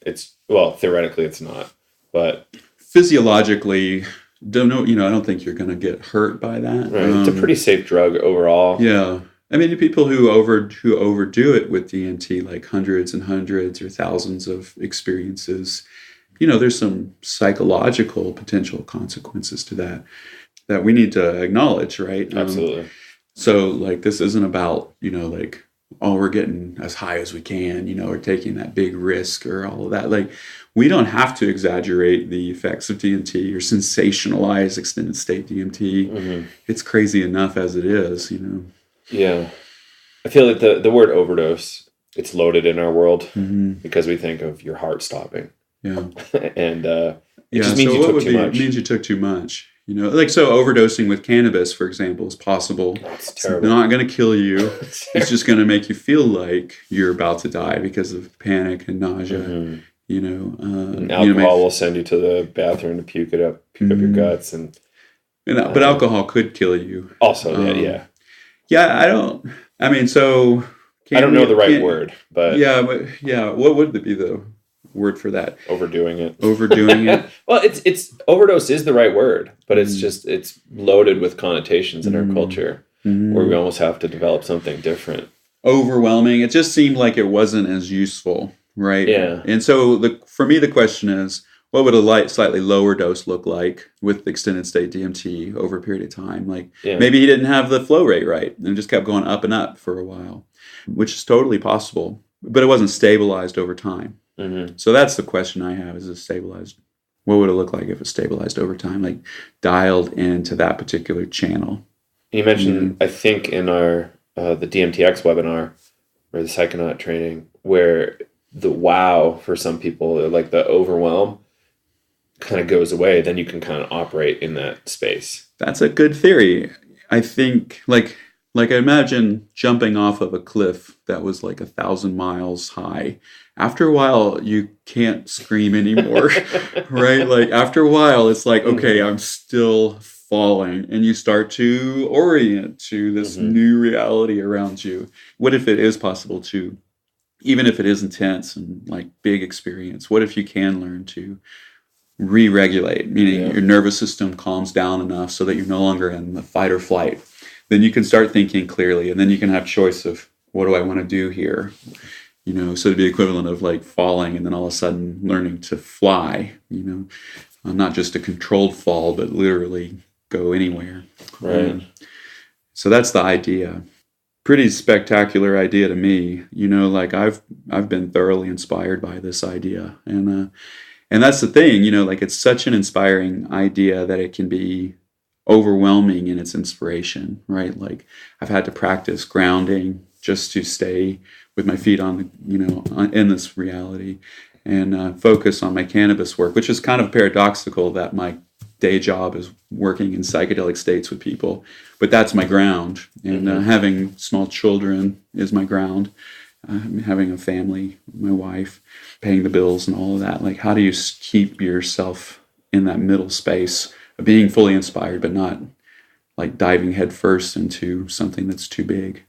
Well, theoretically it's not, but physiologically, I don't think you're going to get hurt by that. Right. It's a pretty safe drug overall. Yeah. I mean, people who overdo it with DMT, like hundreds and hundreds or thousands of experiences, there's some psychological potential consequences to that we need to acknowledge, right? Absolutely. So, like, this isn't about, we're getting as high as we can, or taking that big risk or all of that. Like, we don't have to exaggerate the effects of DMT or sensationalize extended state DMT. Mm-hmm. It's crazy enough as it is, Yeah. I feel like the word overdose, it's loaded in our world because we think of your heart stopping. Yeah. And it just means you took too much. It means you took too much. So overdosing with cannabis, for example, is possible. That's terrible. It's not going to kill you. It's just going to make you feel like you're about to die because of panic and nausea. Mm-hmm. And alcohol will send you to the bathroom to puke up your guts, but alcohol could kill you. Also, yeah. Yeah, I don't know the right word, but what would be the word for that? Overdoing it. Well, it's overdose is the right word, but it's loaded with connotations in our culture where we almost have to develop something different. Overwhelming. It just seemed like it wasn't as useful, right? Yeah. And so for me, the question is, what would a slightly lower dose look like with extended state DMT over a period of time? Like maybe he didn't have the flow rate right and just kept going up and up for a while, which is totally possible, but it wasn't stabilized over time. Mm-hmm. So that's the question I have: is it stabilized? What would it look like if it stabilized over time, like dialed into that particular channel? You mentioned, I think, in our the DMTx webinar or the psychonaut training, where the wow for some people, like the overwhelm, kind of goes away. Then you can kind of operate in that space. That's a good theory. I think, like I imagine jumping off of a cliff that was like 1,000 miles high. After a while, you can't scream anymore, right? Like after a while, it's like, okay, I'm still falling, and you start to orient to this new reality around you. What if it is possible to, even if it is intense and like big experience, what if you can learn to re-regulate, meaning your nervous system calms down enough so that you're no longer in the fight or flight? Then you can start thinking clearly, and then you can have choice of, what do I want to do here? So it'd be equivalent of like falling and then all of a sudden learning to fly, not just a controlled fall, but literally go anywhere. Right. So that's the idea. Pretty spectacular idea to me. Like I've been thoroughly inspired by this idea. And that's the thing, like it's such an inspiring idea that it can be overwhelming in its inspiration, right? Like I've had to practice grounding just to stay with my feet on the, in this reality, and focus on my cannabis work, which is kind of paradoxical that my day job is working in psychedelic states with people, but that's my ground. And having small children is my ground. Having a family, my wife, paying the bills and all of that. Like, how do you keep yourself in that middle space of being fully inspired, but not like diving headfirst into something that's too big?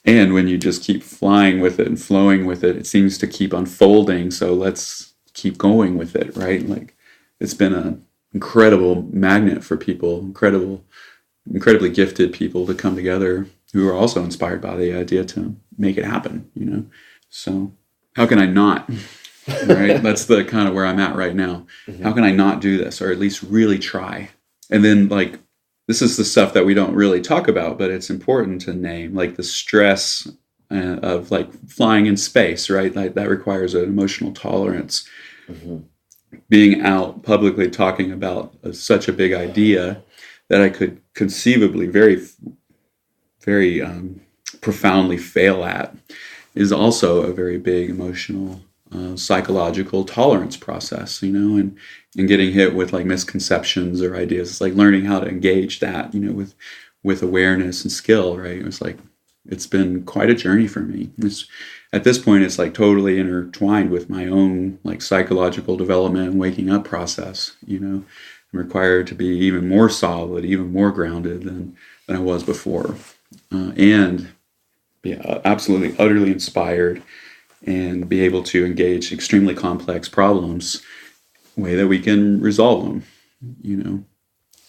And when you just keep flying with it and flowing with it, it seems to keep unfolding. So let's keep going with it, right? Like, it's been an incredible magnet for people, incredibly gifted people to come together who are also inspired by the idea to make it happen, So how can I not? Right? That's the kind of where I'm at right now. How can I not do this, or at least really try? And then, like, this is the stuff that we don't really talk about, but it's important to name, like the stress of like flying in space, right? Like that requires an emotional tolerance. Being out publicly talking about such a big idea that I could conceivably very, very profoundly fail at is also a very big emotional, psychological tolerance process, and getting hit with like misconceptions or ideas. It's like learning how to engage that, with awareness and skill, right? It's been quite a journey for me. At this point, it's like totally intertwined with my own like psychological development and waking up process, I'm required to be even more solid, even more grounded than I was before. And be absolutely, utterly inspired and be able to engage extremely complex problems in a way that we can resolve them, you know.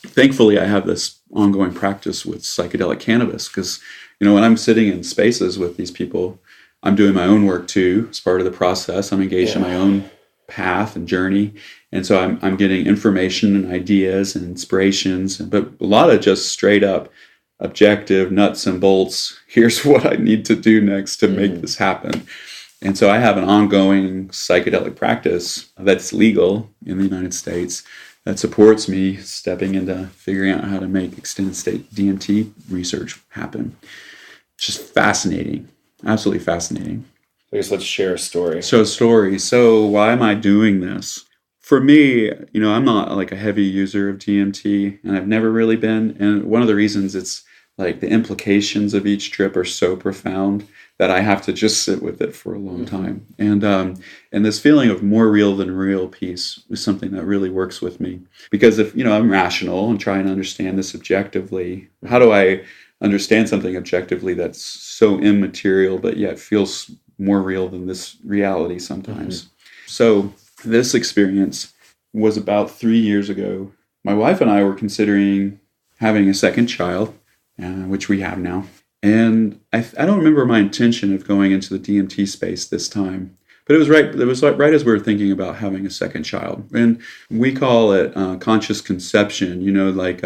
Thankfully, I have this ongoing practice with psychedelic cannabis because, you know, when I'm sitting in spaces with these people, I'm doing my own work too. As part of the process, I'm engaged in my own path and journey. And so I'm getting information and ideas and inspirations, but a lot of just straight up objective nuts and bolts. Here's what I need to do next to make this happen. And so I have an ongoing psychedelic practice that's legal in the United States that supports me stepping into figuring out how to make extended state DMT research happen. It's just fascinating, absolutely fascinating. I guess let's share a story. So why am I doing this? For me, you know, I'm not like a heavy user of DMT, and I've never really been. And one of the reasons it's like the implications of each trip are so profound that I have to just sit with it for a long time. And this feeling of more real than real piece is something that really works with me. Because if, you know, I'm rational and trying to understand this objectively, how do I understand something objectively that's so immaterial but yet feels more real than this reality sometimes? So this experience was about 3 years ago. My wife and I were considering having a second child, which we have now. And I don't remember my intention of going into the DMT space this time, but it was right. It was right as we were thinking about having a second child, and we call it conscious conception. You know, like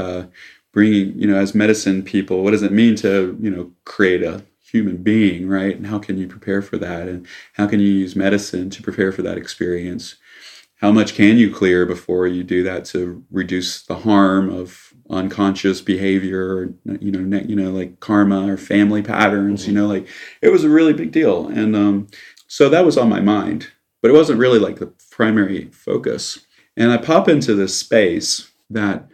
bringing, you know, as medicine people, what does it mean to, you know, create a human being, right? And how can you prepare for that? And how can you use medicine to prepare for that experience? How much can you clear before you do that to reduce the harm of unconscious behavior, or, you know, like karma or family patterns? You know, like it was a really big deal. And so that was on my mind, but it wasn't really like the primary focus. And I pop into this space that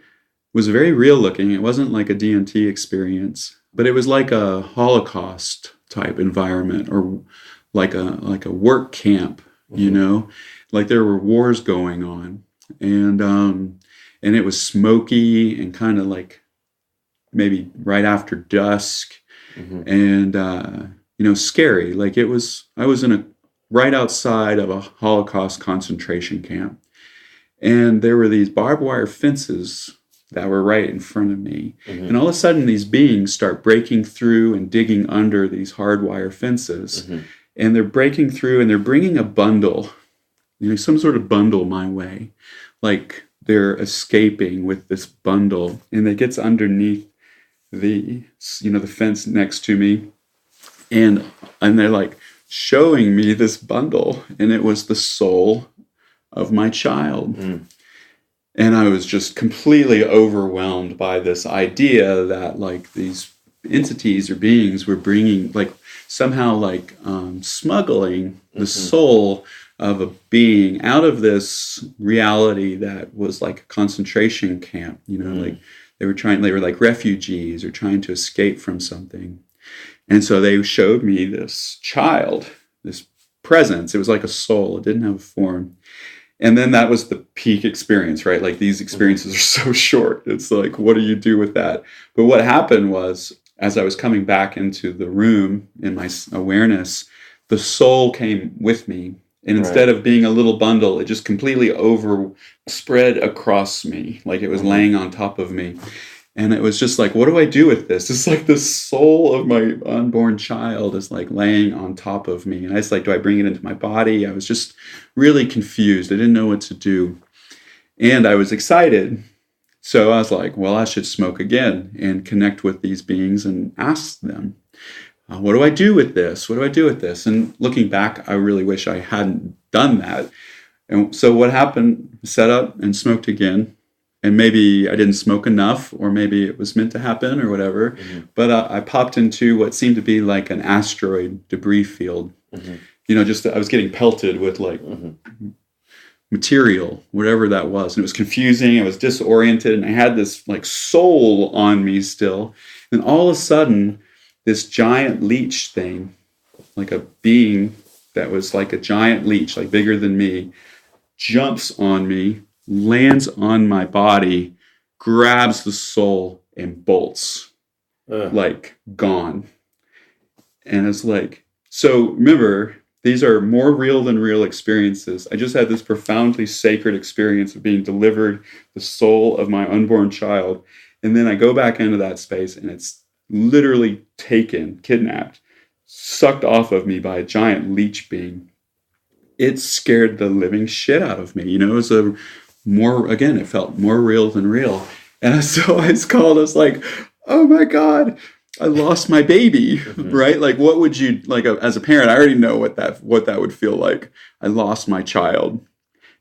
was very real looking. It wasn't like a DMT experience, but it was like a Holocaust type environment, or like a work camp, you know, like there were wars going on, and it was smoky and kind of like maybe right after dusk, and you know, scary. Like I was right outside of a Holocaust concentration camp, and there were these barbed wire fences that were right in front of me. And all of a sudden these beings start breaking through and digging under these hardwire fences. And they're breaking through and they're bringing a bundle, you know, some sort of bundle my way. Like they're escaping with this bundle, and it gets underneath the, you know, the fence next to me. And they're like showing me this bundle, and it was the soul of my child. And I was just completely overwhelmed by this idea that like these entities or beings were bringing, like somehow like smuggling the soul of a being out of this reality that was like a concentration camp. You know, like they were like refugees or trying to escape from something. And so they showed me this child, this presence. It was like a soul. It didn't have a form. And then that was the peak experience, right? Like these experiences are so short. It's like, what do you do with that? But what happened was, as I was coming back into the room in my awareness, the soul came with me. And instead of being a little bundle, it just completely spread across me, like it was laying on top of me. And it was just like, what do I do with this? It's like the soul of my unborn child is like laying on top of me. And I was like, do I bring it into my body? I was just really confused. I didn't know what to do. And I was excited. So I was like, well, I should smoke again and connect with these beings and ask them, what do I do with this? What do I do with this? And looking back, I really wish I hadn't done that. And so what happened, set up and smoked again. And maybe I didn't smoke enough, or maybe it was meant to happen or whatever. But I popped into what seemed to be like an asteroid debris field. You know, just I was getting pelted with like material, whatever that was. And it was confusing. I was disoriented, and I had this like soul on me still. And all of a sudden, this giant leech thing, like a being that was like a giant leech, like bigger than me, jumps on me, lands on my body, grabs the soul, and bolts. Like gone. And it's like, so remember, these are more real than real experiences. I just had this profoundly sacred experience of being delivered the soul of my unborn child. And then I go back into that space and it's literally taken, kidnapped, sucked off of me by a giant leech being. It scared the living shit out of me. You know, it was it felt more real than real. And so I was like, oh my God, I lost my baby, right? Like, what would you, like, as a parent, I already know what that would feel like. I lost my child.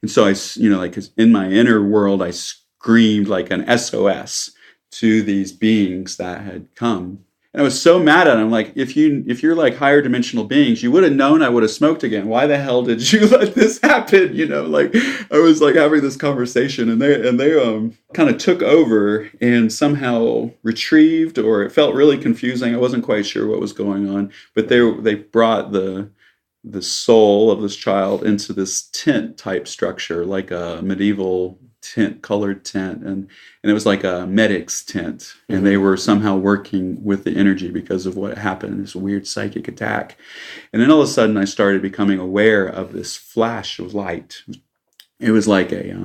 And so I, you know, like, 'cause in my inner world, I screamed like an SOS to these beings that had come. And I was so mad at them. Like, if you're like higher dimensional beings, you would have known I would have smoked again. Why the hell did you let this happen? You know, like, I was like having this conversation, and they kind of took over and somehow retrieved, or it felt really confusing. I wasn't quite sure what was going on, but they brought the soul of this child into this tent type structure, like a medieval colored tent, and it was like a medic's tent, and they were somehow working with the energy because of what happened, this weird psychic attack. And then all of a sudden I started becoming aware of this flash of light. It was like a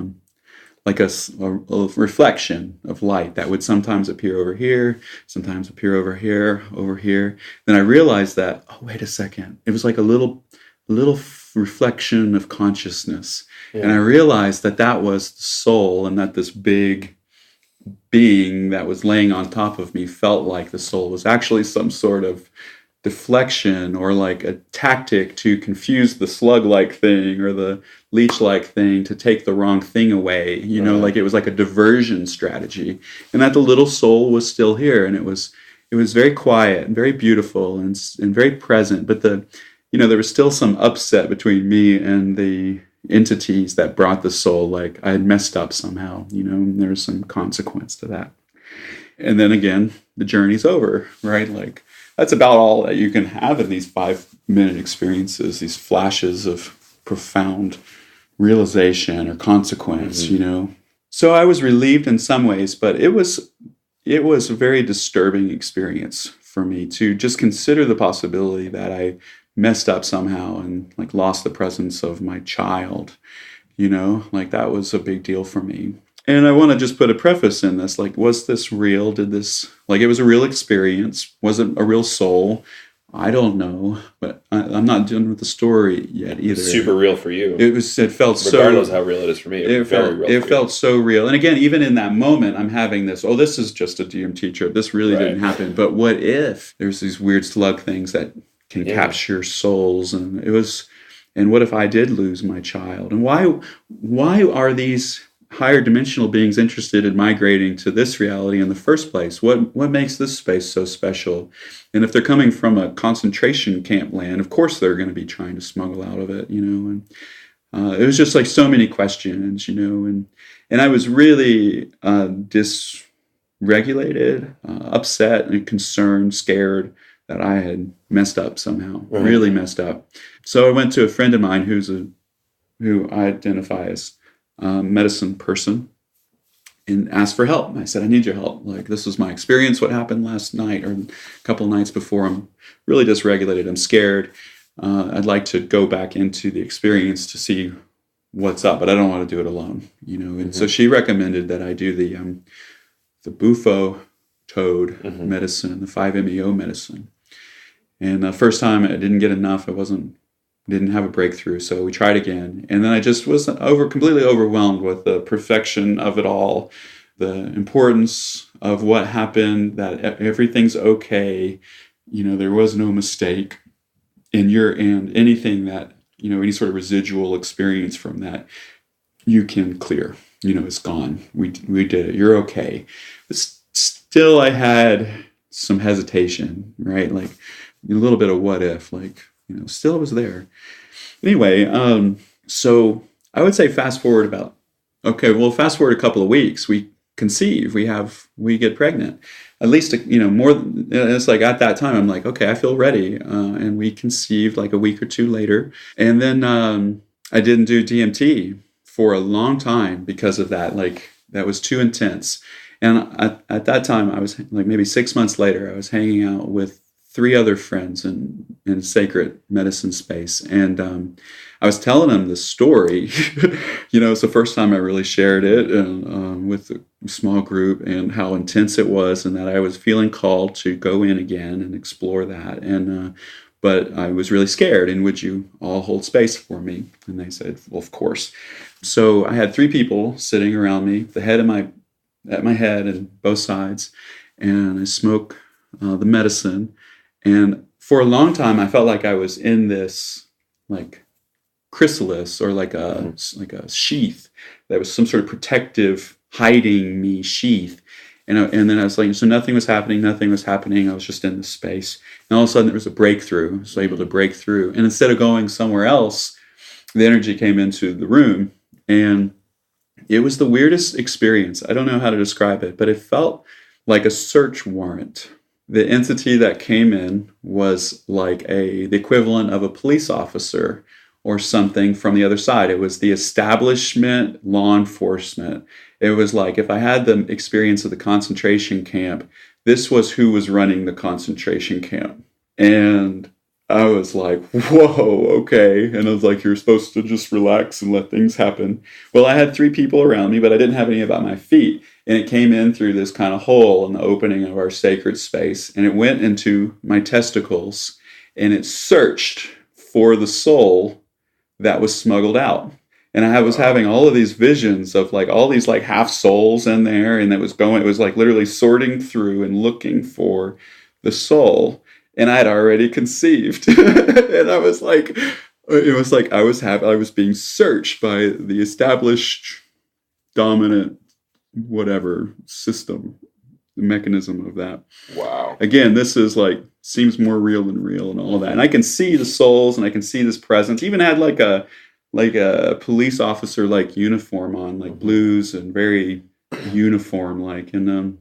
reflection of light that would sometimes appear over here, sometimes appear over here. Then I realized that, oh, wait a second, it was like a little reflection of consciousness. Yeah. And I realized that was the soul, and that this big being that was laying on top of me felt like the soul was actually some sort of deflection, or like a tactic to confuse the slug-like thing or the leech-like thing to take the wrong thing away. You know, like it was like a diversion strategy. And that the little soul was still here, and it was very quiet and very beautiful and very present. But there was still some upset between me and the entities that brought the soul. Like, I had messed up somehow, you know, and there was some consequence to that. And then again, the journey's over, right? Like, that's about all that you can have in these 5-minute experiences, these flashes of profound realization or consequence, you know. So I was relieved in some ways, but it was a very disturbing experience for me to just consider the possibility that I messed up somehow and like lost the presence of my child, you know, like that was a big deal for me. And I want to just put a preface in this, like, was this real? It was a real experience? Was it a real soul? I don't know, but I'm not done with the story yet either. Super real for you. It felt so... Regardless of how real it is for me. It felt so real. And again, even in that moment, I'm having this, this is just a DMT trip. This really didn't happen. But what if there's these weird slug things that can capture souls? And what if I did lose my child? And why are these higher dimensional beings interested in migrating to this reality in the first place? What makes this space so special? And if they're coming from a concentration camp land, of course they're going to be trying to smuggle out of it, you know. And it was just like so many questions, you know. And I was really dysregulated, upset and concerned, scared that I had messed up somehow, really messed up. So I went to a friend of mine who I identify as medicine person, and asked for help. I said, I need your help. Like, this was my experience. What happened last night or a couple nights before? I'm really dysregulated. I'm scared. I'd like to go back into the experience to see what's up, but I don't want to do it alone, you know. And so she recommended that I do the Bufo toad medicine, the 5-MeO medicine. And the first time I didn't get enough. Didn't have a breakthrough, so we tried again. And then I just was completely overwhelmed with the perfection of it all, the importance of what happened, that everything's okay, you know, there was no mistake in your end. Anything that, you know, any sort of residual experience from that, you can clear, you know, it's gone. We did it, you're okay. But still I had some hesitation, right? Like a little bit of what if, like, you know, still was there. Anyway, so I would say fast forward a couple of weeks, we conceive, we get pregnant. At least, you know, more, it's like at that time, I'm like, okay, I feel ready. And we conceived like a week or two later. And then I didn't do DMT for a long time because of that. Like, that was too intense. And at that time, I was like, maybe 6 months later, I was hanging out with three other friends in sacred medicine space. And I was telling them this story. It's the first time I really shared it with a small group, and how intense it was, and that I was feeling called to go in again and explore that. And but I was really scared, and would you all hold space for me? And they said, well, of course. So I had three people sitting around me, the head at my head and both sides, and I smoke the medicine. And for a long time, I felt like I was in this like chrysalis, or like a sheath that was some sort of protective, hiding me sheath. And then I was like, so nothing was happening. I was just in this space. And all of a sudden there was a breakthrough. I was able to break through. And instead of going somewhere else, the energy came into the room. And it was the weirdest experience. I don't know how to describe it, but it felt like a search warrant. The entity that came in was like the equivalent of a police officer or something from the other side. It was the establishment, law enforcement. It was like, if I had the experience of the concentration camp, this was who was running the concentration camp. And I was like, whoa, okay. And I was like, you're supposed to just relax and let things happen. Well, I had three people around me, but I didn't have any about my feet. And it came in through this kind of hole in the opening of our sacred space. And it went into my testicles, and it searched for the soul that was smuggled out. And I was having all of these visions of like all these like half souls in there. And it was like literally sorting through and looking for the soul. And I had already conceived. And I was like, it was like I was being searched by the established dominant whatever system, the mechanism of that. Wow. Again, this is like, seems more real than real and all that. And I can see the souls, and I can see this presence. Even had like a police officer like uniform on, like blues and very uniform like, and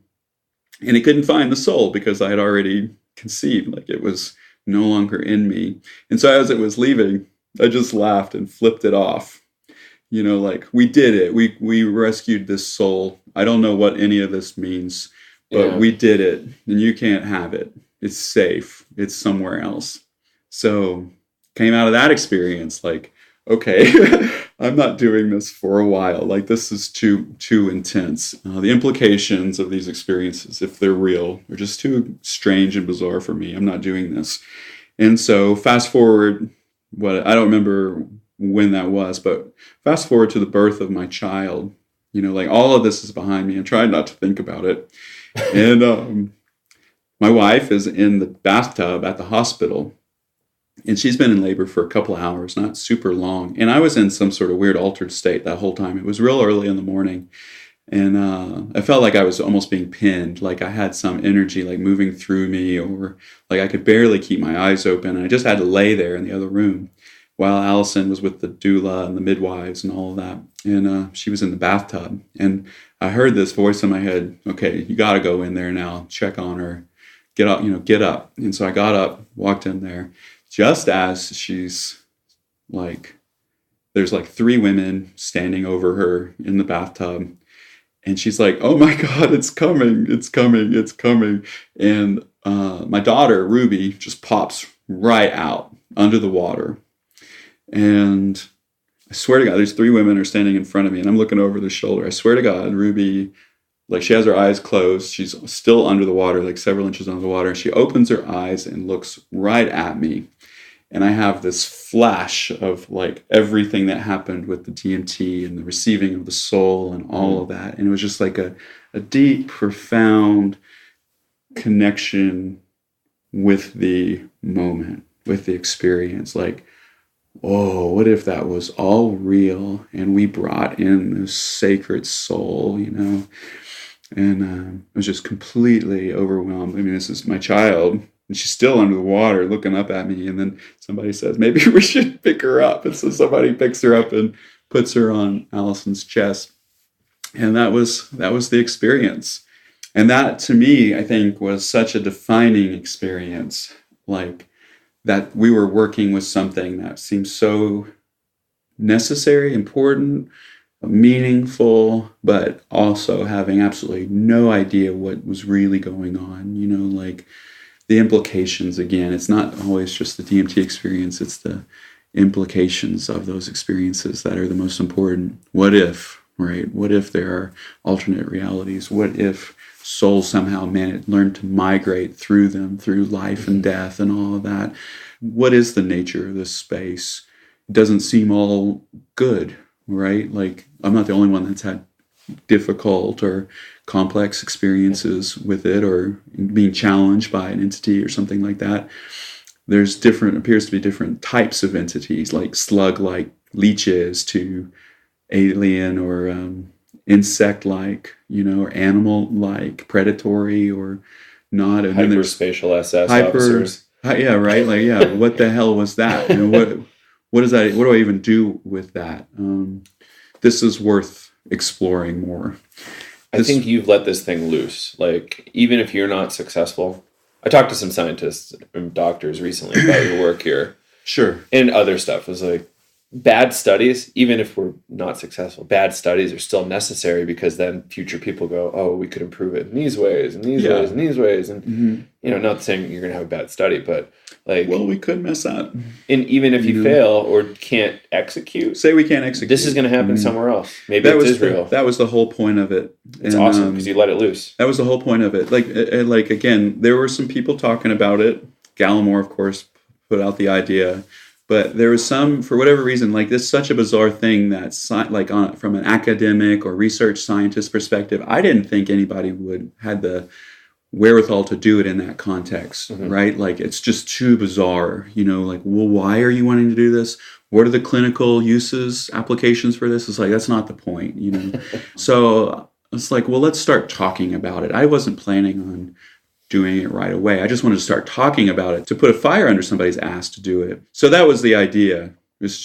it couldn't find the soul because I had already conceived, like it was no longer in me. And so as it was leaving, I just laughed and flipped it off. Like, we did it. We rescued this soul. I don't know what any of this means, but we did it, and you can't have it. It's safe. It's somewhere else. So came out of that experience like, okay, I'm not doing this for a while. Like, this is too intense. The implications of these experiences, if they're real, are just too strange and bizarre for me. I'm not doing this. And so fast forward, I don't remember when that was, but fast forward to the birth of my child. Like, all of this is behind me. I'm trying not to think about it. And my wife is in the bathtub at the hospital, and she's been in labor for a couple of hours, not super long. And I was in some sort of weird altered state that whole time. It was real early in the morning. And I felt like I was almost being pinned, like I had some energy like moving through me, or like I could barely keep my eyes open. And I just had to lay there in the other room while Allison was with the doula and the midwives and all of that. And she was in the bathtub. And I heard this voice in my head, okay, you got to go in there now, check on her, get up, get up. And so I got up, walked in there, just as she's like, there's like three women standing over her in the bathtub. And she's like, oh my God, it's coming. And my daughter, Ruby, just pops right out under the water. And I swear to God, these three women are standing in front of me, and I'm looking over their shoulder. I swear to God, Ruby, like, she has her eyes closed. She's still under the water, like several inches under the water. And she opens her eyes and looks right at me. And I have this flash of like everything that happened with the DMT and the receiving of the soul and all of that. And it was just like a deep, profound connection with the moment, with the experience. Like, oh, what if that was all real and we brought in this sacred soul, And I was just completely overwhelmed. I mean, this is my child, and she's still under the water looking up at me. And then somebody says, maybe we should pick her up. And so somebody picks her up and puts her on Allison's chest. And that was the experience. And that, to me, I think, was such a defining experience. Like, that we were working with something that seemed so necessary, important, meaningful, but also having absolutely no idea what was really going on. Like, the implications again. It's not always just the DMT experience, it's the implications of those experiences that are the most important. What if, right? What if there are alternate realities? What if souls somehow learn to migrate through them, through life and death and all of that? What is the nature of this space? It doesn't seem all good, right? Like, I'm not the only one that's had difficult or complex experiences with it, or being challenged by an entity or something like that. There's appears to be different types of entities, like slug-like leeches to alien or insect-like, or animal-like, predatory or not. And then there's hyperspatial SS officers. Yeah, right. Like, yeah, what the hell was that? What is that? What do I even do with that? This is worth exploring more. I think you've let this thing loose. Like, even if you're not successful, I talked to some scientists and doctors recently about your work here. Sure. And other stuff. It was like, bad studies, even if we're not successful, bad studies are still necessary, because then future people go, oh, we could improve it in these ways, and these ways, and these ways. And, not saying you're going to have a bad study, but like, well, we could mess up. And even if you fail or can't execute, say we can't execute, this is going to happen somewhere else. Maybe it's Israel. That was the whole point of it. It's awesome because you let it loose. That was the whole point of it. Like again, there were some people talking about it. Gallimore, of course, put out the idea. But there was some, for whatever reason, like, this is such a bizarre thing that, from an academic or research scientist perspective, I didn't think anybody had the wherewithal to do it in that context, right? Like, it's just too bizarre, like, well, why are you wanting to do this? What are the clinical uses, applications for this? It's like, that's not the point, So it's like, well, let's start talking about it. I wasn't planning on doing it right away. I just wanted to start talking about it, to put a fire under somebody's ass to do it. So that was the idea, is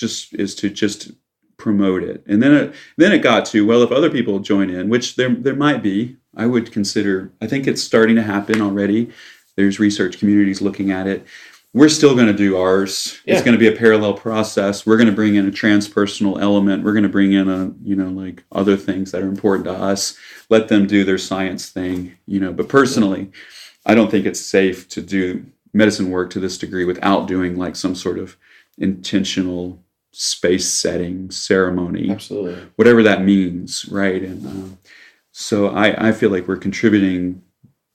to just promote it. And then it got to, well, if other people join in, which there might be, I would consider, I think it's starting to happen already. There's research communities looking at it. We're still going to do ours. Yeah. It's going to be a parallel process. We're going to bring in a transpersonal element. We're going to bring in like other things that are important to us. Let them do their science thing, but personally, I don't think it's safe to do medicine work to this degree without doing like some sort of intentional space setting ceremony. Absolutely. Whatever that means, right? And so I feel like we're contributing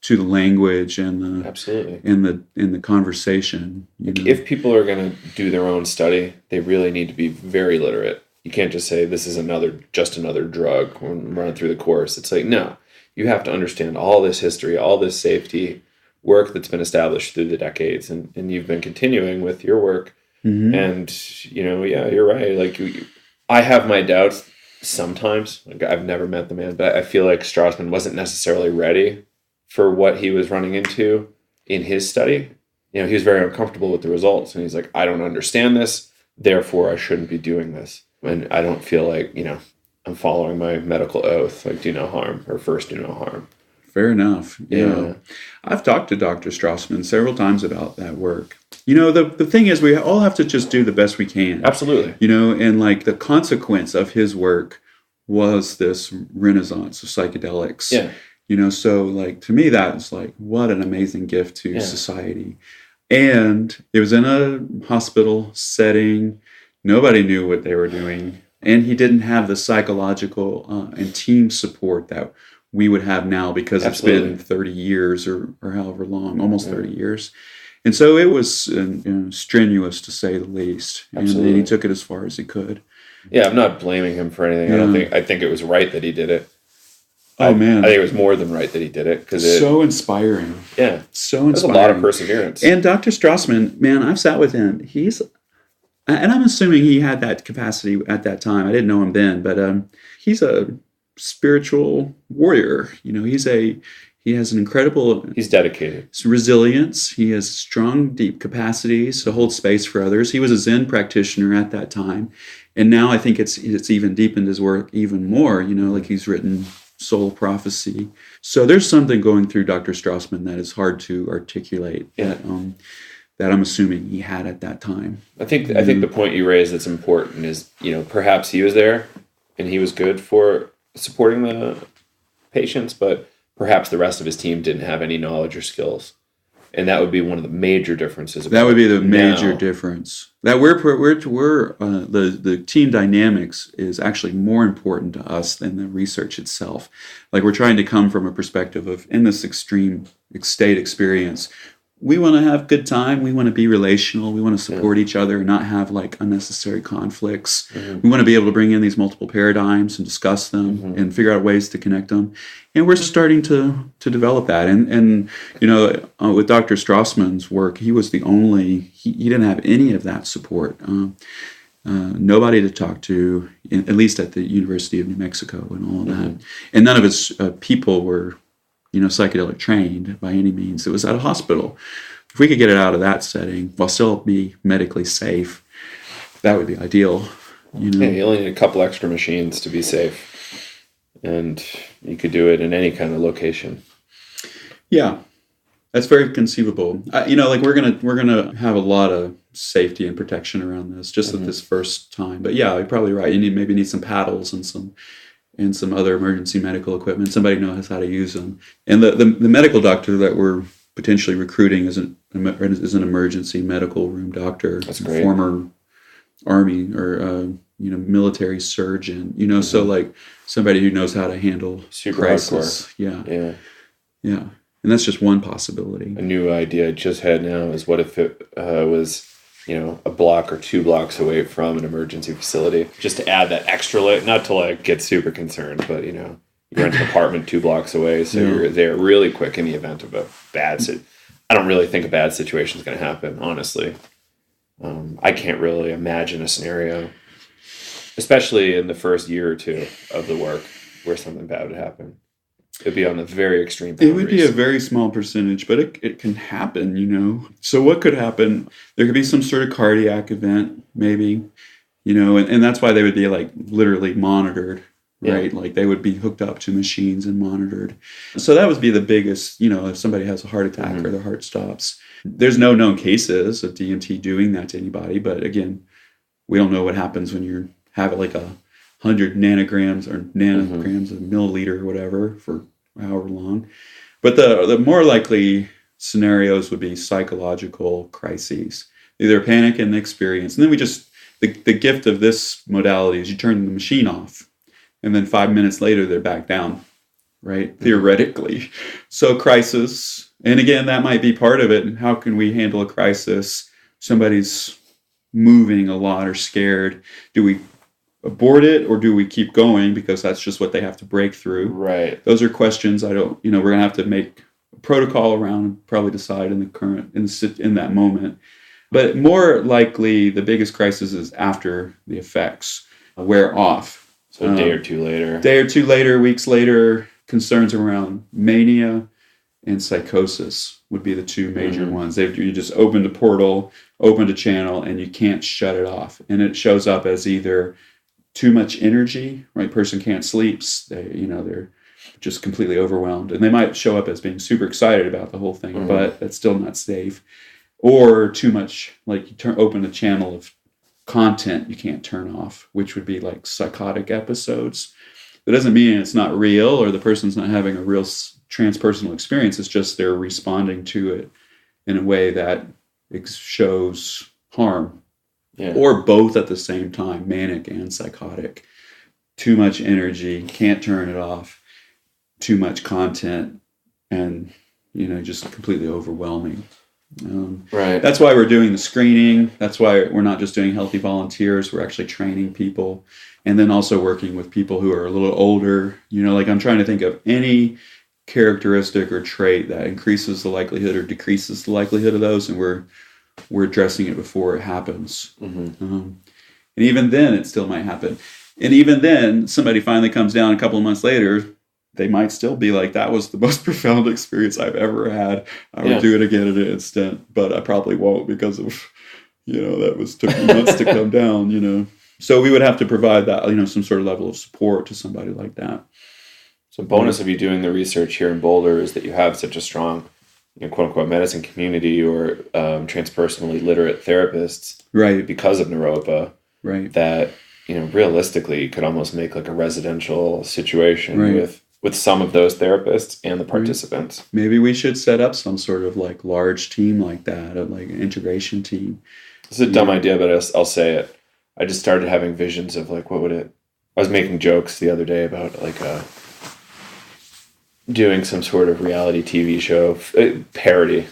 to the language and absolutely in the conversation. If people are going to do their own study, they really need to be very literate. You can't just say this is just another drug when running through the course. It's like, no. You have to understand all this history, all this safety work that's been established through the decades, and you've been continuing with your work. And, you're right. Like, I have my doubts sometimes. Like, I've never met the man, but I feel like Strassman wasn't necessarily ready for what he was running into in his study. He was very uncomfortable with the results, and he's like, I don't understand this, therefore I shouldn't be doing this. And I don't feel like, I'm following my medical oath, like, do no harm, or first do no harm. Fair enough. Yeah. I've talked to Dr. Strassman several times about that work. The thing is, we all have to just do the best we can. Absolutely. And like, the consequence of his work was this renaissance of psychedelics. Yeah. So like, to me, that's like, what an amazing gift to society. And it was in a hospital setting. Nobody knew what they were doing. And he didn't have the psychological and team support that we would have now, because Absolutely. It's been 30 years or however long, almost 30 years. And so it was strenuous, to say the least. Absolutely. And he took it as far as he could. Yeah, I'm not blaming him for anything. I think it was right that he did it. Man. I think it was more than right that he did it. So inspiring. Yeah. So inspiring. There's a lot of perseverance. And Dr. Strassman, man, I've sat with him. And I'm assuming he had that capacity at that time. I didn't know him then, but he's a spiritual warrior. He has an incredible... He's dedicated. Resilience. He has strong, deep capacities to hold space for others. He was a Zen practitioner at that time. And now I think it's even deepened his work even more, like he's written Soul Prophecy. So there's something going through Dr. Strassman that is hard to articulate. Yeah. That I'm assuming he had at that time. I think the point you raised that's important is, perhaps he was there and he was good for supporting the patients, but perhaps the rest of his team didn't have any knowledge or skills. And that would be one of the major differences. That would be the major now. difference. That we're the team dynamics is actually more important to us than the research itself. Like we're trying to come from a perspective of in this extreme state experience, we want to have good time. We want to be relational. We want to support each other and not have like unnecessary conflicts. We want to be able to bring in these multiple paradigms and discuss them and figure out ways to connect them. And we're starting to develop that. And you know, with Dr. Strassman's work, he was the only, he didn't have any of that support. Nobody to talk to, at least at the University of New Mexico and all of that. And none of his people were, you know, psychedelic trained by any means. It was at a hospital. If we could get it out of that setting while still be medically safe, that would be ideal. You know? Yeah, you only need a couple extra machines to be safe, and you could do it in any kind of location. Yeah, that's very conceivable. You know, like we're gonna have a lot of safety and protection around this just at this first time. But yeah, you're probably right. You maybe need some paddles and some other emergency medical equipment. Somebody knows how to use them. And the medical doctor that we're potentially recruiting is an emergency medical room doctor. That's great. Former Army or military surgeon. You know, so like somebody who knows how to handle Super crisis. hardcore. Yeah. And that's just one possibility. A new idea I just had now is what if it was, you know, a block or 2 blocks away from an emergency facility, just to add that extra not to like get super concerned, but you know, you're in an apartment 2 blocks away, so you're there really quick in the event of a I don't really think a bad situation is going to happen, honestly. I can't really imagine a scenario, especially in the first year or 2 of the work, where something bad would happen. It'd be on the very extreme boundaries. It would be a very small percentage, but it can happen, you know. So what could happen? There could be some sort of cardiac event, maybe, you know, and that's why they would be like literally monitored, right? Like they would be hooked up to machines and monitored. So that would be the biggest, you know, if somebody has a heart attack or their heart stops. There's no known cases of DMT doing that to anybody, but again, we don't know what happens when you have like 100 nanograms or nanograms, a milliliter or whatever for however long. But the more likely scenarios would be psychological crises, either panic and experience. And then the gift of this modality is you turn the machine off and then 5 minutes later they're back down, right? Theoretically. So crisis, and again, that might be part of it. How can we handle a crisis? Somebody's moving a lot or scared. Do we abort it or do we keep going because that's just what they have to break through? Right. Those are questions we're going to have to make a protocol around and probably decide in that moment. But more likely, the biggest crisis is after the effects wear off. So a day or 2 later. Weeks later, concerns around mania and psychosis would be the 2 major ones. You just opened a portal, opened a channel, and you can't shut it off. And it shows up as either too much energy, right? Person can't sleep. They're just completely overwhelmed. And they might show up as being super excited about the whole thing, but that's still not safe. Or too much, like you open a channel of content you can't turn off, which would be like psychotic episodes. That doesn't mean it's not real or the person's not having a real transpersonal experience. It's just they're responding to it in a way that shows harm. Yeah. Or both at the same time, manic and psychotic. Too much energy, can't turn it off. Too much content, and just completely overwhelming. Right. That's why we're doing the screening. That's why we're not just doing healthy volunteers. We're actually training people, and then also working with people who are a little older. Like I'm trying to think of any characteristic or trait that increases the likelihood or decreases the likelihood of those, and we're addressing it before it happens. And even then it still might happen. And even then somebody finally comes down a couple of months later, they might still be like, that was the most profound experience I've ever had. I would do it again in an instant, but I probably won't because of, took me months to come down, So we would have to provide that, some sort of level of support to somebody like that. So bonus of you doing the research here in Boulder is that you have such a strong quote unquote medicine community or transpersonally literate therapists, right? Because of Naropa, right? That realistically could almost make like a residential situation with with some of those therapists and the participants. Maybe we should set up some sort of like large team like that, like an integration team. It's a dumb idea, but I'll say it. I just started having visions of like, I was making jokes the other day about like doing some sort of reality TV show parody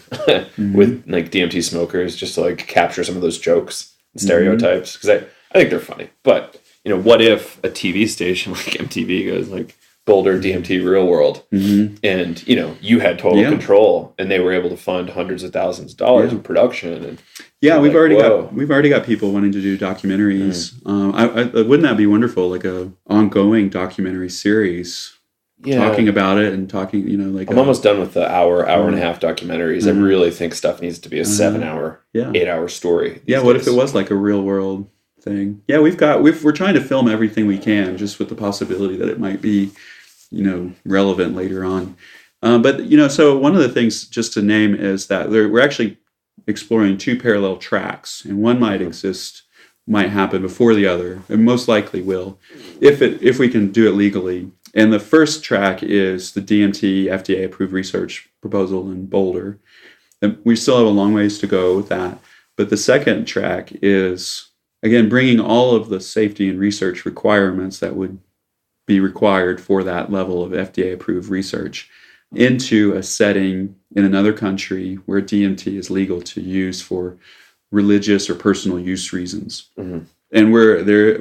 with like DMT smokers, just to like capture some of those jokes and stereotypes, because I think they're funny. But what if a TV station like MTV goes like Boulder DMT Real World, and you had total control, and they were able to fund hundreds of thousands of dollars in production, and we've already got people wanting to do documentaries. Wouldn't that be wonderful? Like a ongoing documentary series. Talking about it and talking, I'm almost done with the hour and a half documentaries. I really think stuff needs to be a 7-hour, 8-hour story. What if it was like a real world thing? We're trying to film everything we can, just with the possibility that it might be, relevant later on. So one of the things just to name is that we're actually exploring 2 parallel tracks, and one might happen before the other, and most likely will, if we can do it legally. And the first track is the DMT FDA approved research proposal in Boulder. And we still have a long ways to go with that. But the second track is, again, bringing all of the safety and research requirements that would be required for that level of FDA approved research into a setting in another country where DMT is legal to use for religious or personal use reasons. And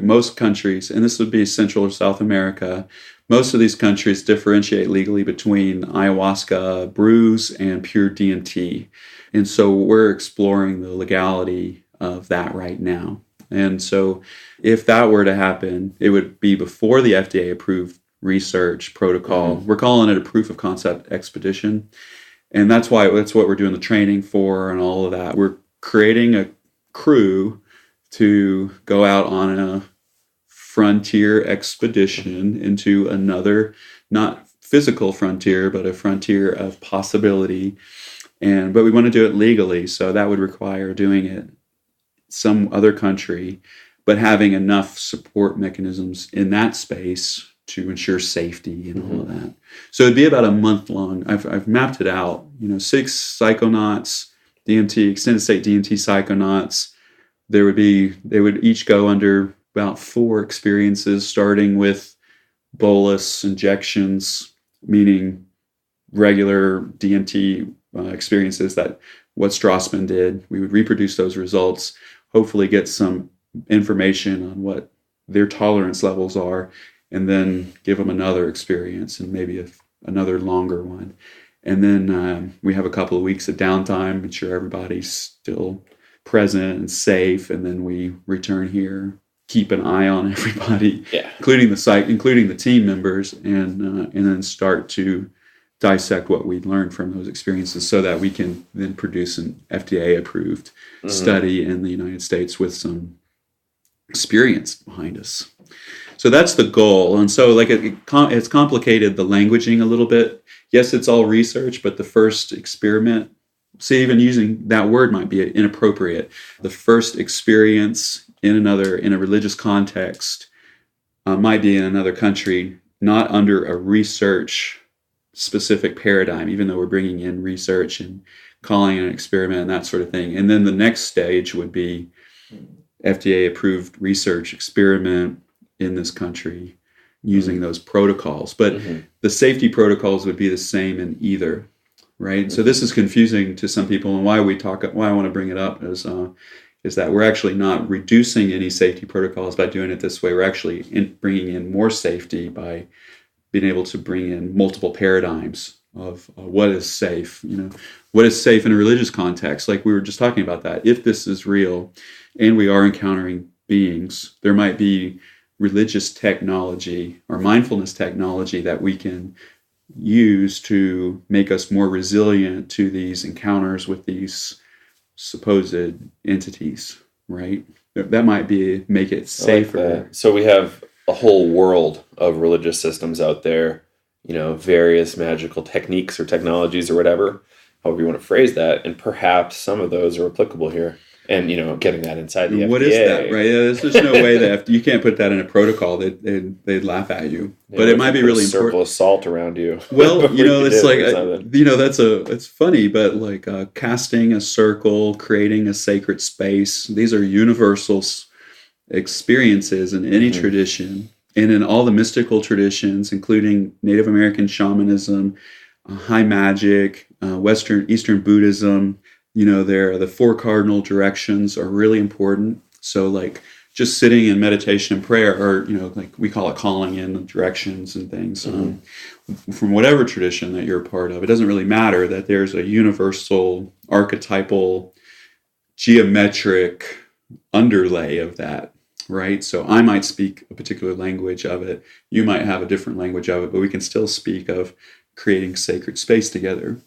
most countries, and this would be Central or South America, most of these countries differentiate legally between ayahuasca brews and pure DMT. And so we're exploring the legality of that right now. And so if that were to happen, it would be before the FDA approved research protocol. We're calling it a proof of concept expedition. And that's what we're doing the training for and all of that. We're creating a crew to go out on a frontier expedition into another, not physical frontier, but a frontier of possibility. But we want to do it legally, so that would require doing it some other country, but having enough support mechanisms in that space to ensure safety and all of that. So it'd be about a month long. I've mapped it out. 6 psychonauts, DMT, extended state DMT psychonauts. They would each go under about 4 experiences, starting with bolus injections, meaning regular DMT experiences, that what Strassman did. We would reproduce those results, hopefully get some information on what their tolerance levels are, and then give them another experience and maybe another longer one. And then we have a couple of weeks of downtime, make sure everybody's still present and safe, and then we return here, keep an eye on everybody, including the site, including the team members, and then start to dissect what we learned from those experiences, so that we can then produce an FDA-approved study in the United States with some experience behind us. So that's the goal. And so, it's complicated the languaging a little bit. Yes, it's all research, but the first experiment. See, even using that word might be inappropriate. The first experience in a religious context might be in another country, not under a research specific paradigm, even though we're bringing in research and calling it an experiment and that sort of thing. And then the next stage would be FDA approved research experiment in this country using those protocols. But the safety protocols would be the same in either. Right. So this is confusing to some people, and why I want to bring it up is that we're actually not reducing any safety protocols by doing it this way. We're actually bringing in more safety by being able to bring in multiple paradigms of what is safe. What is safe in a religious context? Like we were just talking about that. If this is real, and we are encountering beings, there might be religious technology or mindfulness technology that we can use to make us more resilient to these encounters with these supposed entities, right? That might make it safer. Like so we have a whole world of religious systems out there, various magical techniques or technologies or whatever, however you want to phrase that, and perhaps some of those are applicable here. And, getting that inside the FDA. What is that, right? There's just no way that you can't put that in a protocol. They'd laugh at you. But it might be really important. Circle of salt around you. Well, it's like, it's funny, but like casting a circle, creating a sacred space. These are universal experiences in any tradition. And in all the mystical traditions, including Native American shamanism, high magic, Eastern Buddhism, the 4 cardinal directions are really important. So like just sitting in meditation and prayer, or, like we call it calling in directions and things, from whatever tradition that you're a part of, it doesn't really matter that there's a universal archetypal geometric underlay of that. Right. So I might speak a particular language of it. You might have a different language of it, but we can still speak of creating sacred space together.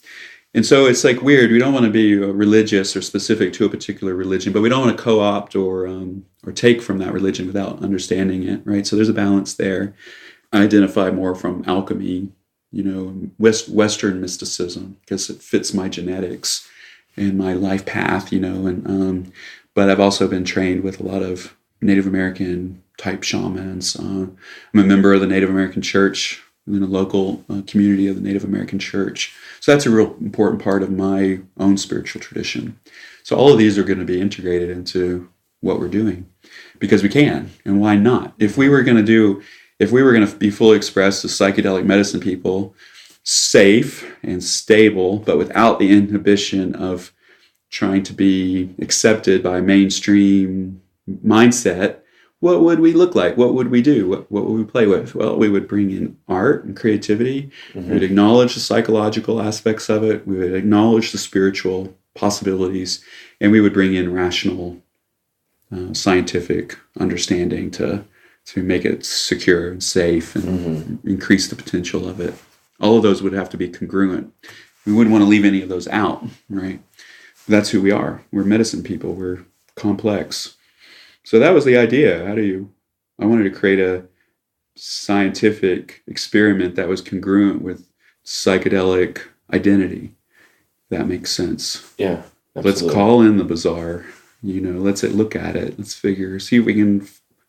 And so it's like weird. We don't want to be religious or specific to a particular religion, but we don't want to co-opt or take from that religion without understanding it. Right. So there's a balance there. I identify more from alchemy, Western mysticism, because it fits my genetics and my life path, but I've also been trained with a lot of Native American type shamans. I'm a member of the Native American Church in a local community of the Native American Church. So that's a real important part of my own spiritual tradition. So all of these are going to be integrated into what we're doing because we can, and why not? If we were going to be fully expressed as psychedelic medicine people, safe and stable, but without the inhibition of trying to be accepted by mainstream mindset, what would we look like? What would we do? What would we play with? Well, we would bring in art and creativity. We would acknowledge the psychological aspects of it. We would acknowledge the spiritual possibilities, and we would bring in rational, scientific understanding to make it secure and safe and increase the potential of it. All of those would have to be congruent. We wouldn't want to leave any of those out, right? That's who we are. We're medicine people. We're complex. So that was the idea. I wanted to create a scientific experiment that was congruent with psychedelic identity. If that makes sense. Yeah. Absolutely. Let's call in the bizarre, let's look at it. Let's see if we can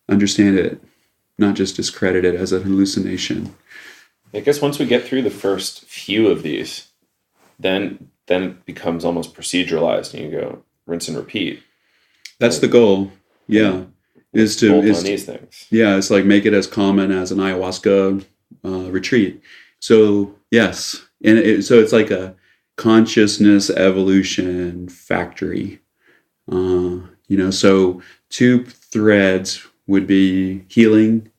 understand it, not just discredit it as a hallucination. I guess once we get through the first few of these, then it becomes almost proceduralized and you go rinse and repeat. That's the goal. Yeah, is on these things. Yeah, it's like make it as common as an ayahuasca retreat. So yes, and so it's like a consciousness evolution factory. So 2 threads would be healing,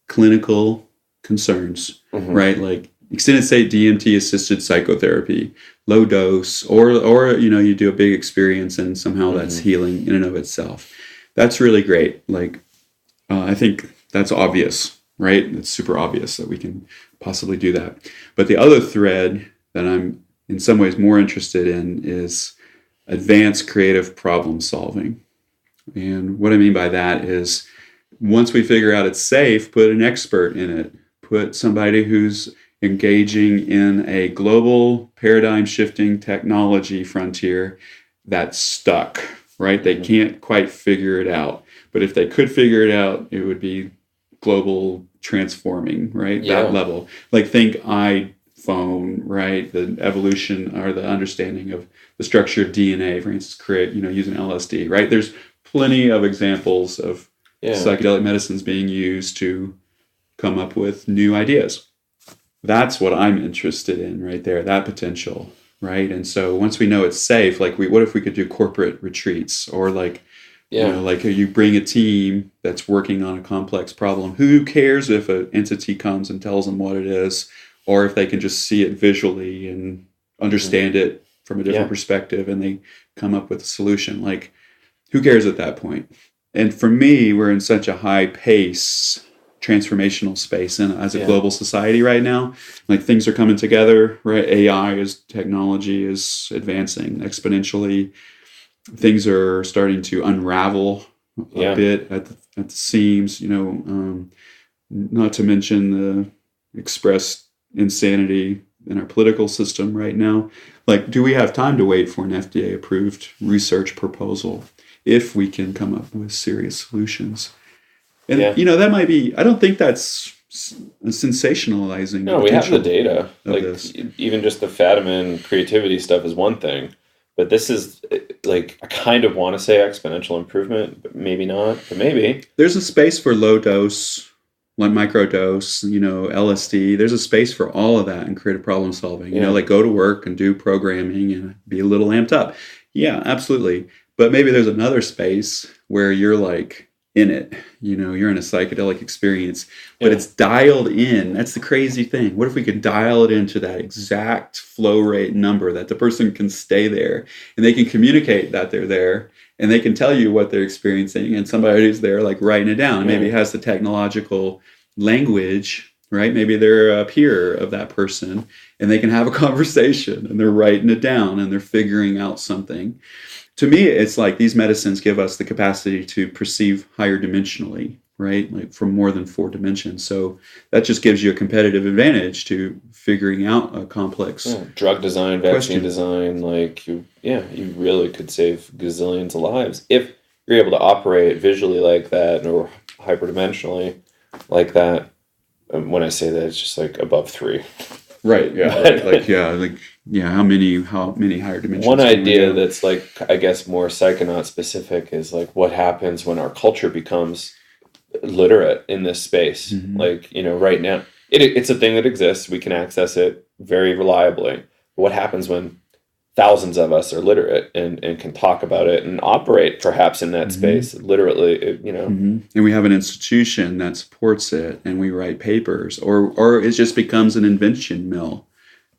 clinical concerns, right? Like extended state DMT assisted psychotherapy, low dose, or you do a big experience and somehow that's healing in and of itself. That's really great. Like, I think that's obvious, right? It's super obvious that we can possibly do that. But the other thread that I'm in some ways more interested in is advanced creative problem solving. And what I mean by that is once we figure out it's safe, put an expert in it. Put somebody who's engaging in a global paradigm shifting technology frontier that's stuck. Right? They can't quite figure it out. But if they could figure it out, it would be global transforming, right? Yeah. That level. Like think iPhone, right? The evolution or the understanding of the structure of DNA, for instance, using LSD, right? There's plenty of examples of psychedelic medicines being used to come up with new ideas. That's what I'm interested in right there, that potential. Right. And so once we know it's safe, like what if we could do corporate retreats or you bring a team that's working on a complex problem. Who cares if an entity comes and tells them what it is, or if they can just see it visually and understand it from a different perspective and they come up with a solution. Like who cares at that point? And for me, we're in such a high pace transformational space and as a global society right now, like things are coming together, right? Technology is advancing exponentially. Things are starting to unravel a bit at the seams, not to mention the expressed insanity in our political system right now. Like, do we have time to wait for an FDA approved research proposal? if we can come up with serious solutions. And, Yeah. that might be, I don't think that's sensationalizing. No, we have the potential data. of Like this. even just the Fadiman creativity stuff is one thing, but this is like I kind of want to say exponential improvement, but maybe not. But maybe There's a space for low dose, like microdose, LSD. There's a space for all of that in creative problem solving. Yeah. Like go to work and do programming and be a little amped up. Yeah, absolutely. But maybe there's another space where you're like in it, you're in a psychedelic experience, but it's dialed in. That's the crazy thing. What if we could dial it into that exact flow rate number that the person can stay there and they can communicate that they're there and they can tell you what they're experiencing, and somebody who's there like writing it down maybe has the technological language, right? Maybe they're a peer of that person and they can have a conversation and they're writing it down and they're figuring out something. To me, it's like these medicines give us the capacity to perceive higher dimensionally, right? Like from more than 4 dimensions. So that just gives you a competitive advantage to figuring out a complex drug design, vaccine question. design, like you really could save gazillions of lives if you're able to operate visually like that or hyperdimensionally like that. When I say that, it's just like above 3. Right. Yeah. How many higher dimensions? One can we idea go? that's like, I guess, more psychonaut specific is like what happens when our culture becomes literate in this space. Mhm. Like, right now, it's a thing that exists. We can access it very reliably. What happens when thousands of us are literate and can talk about it and operate perhaps in that space, literally, Mhm. And we have an institution that supports it, and we write papers, or it just becomes an invention mill,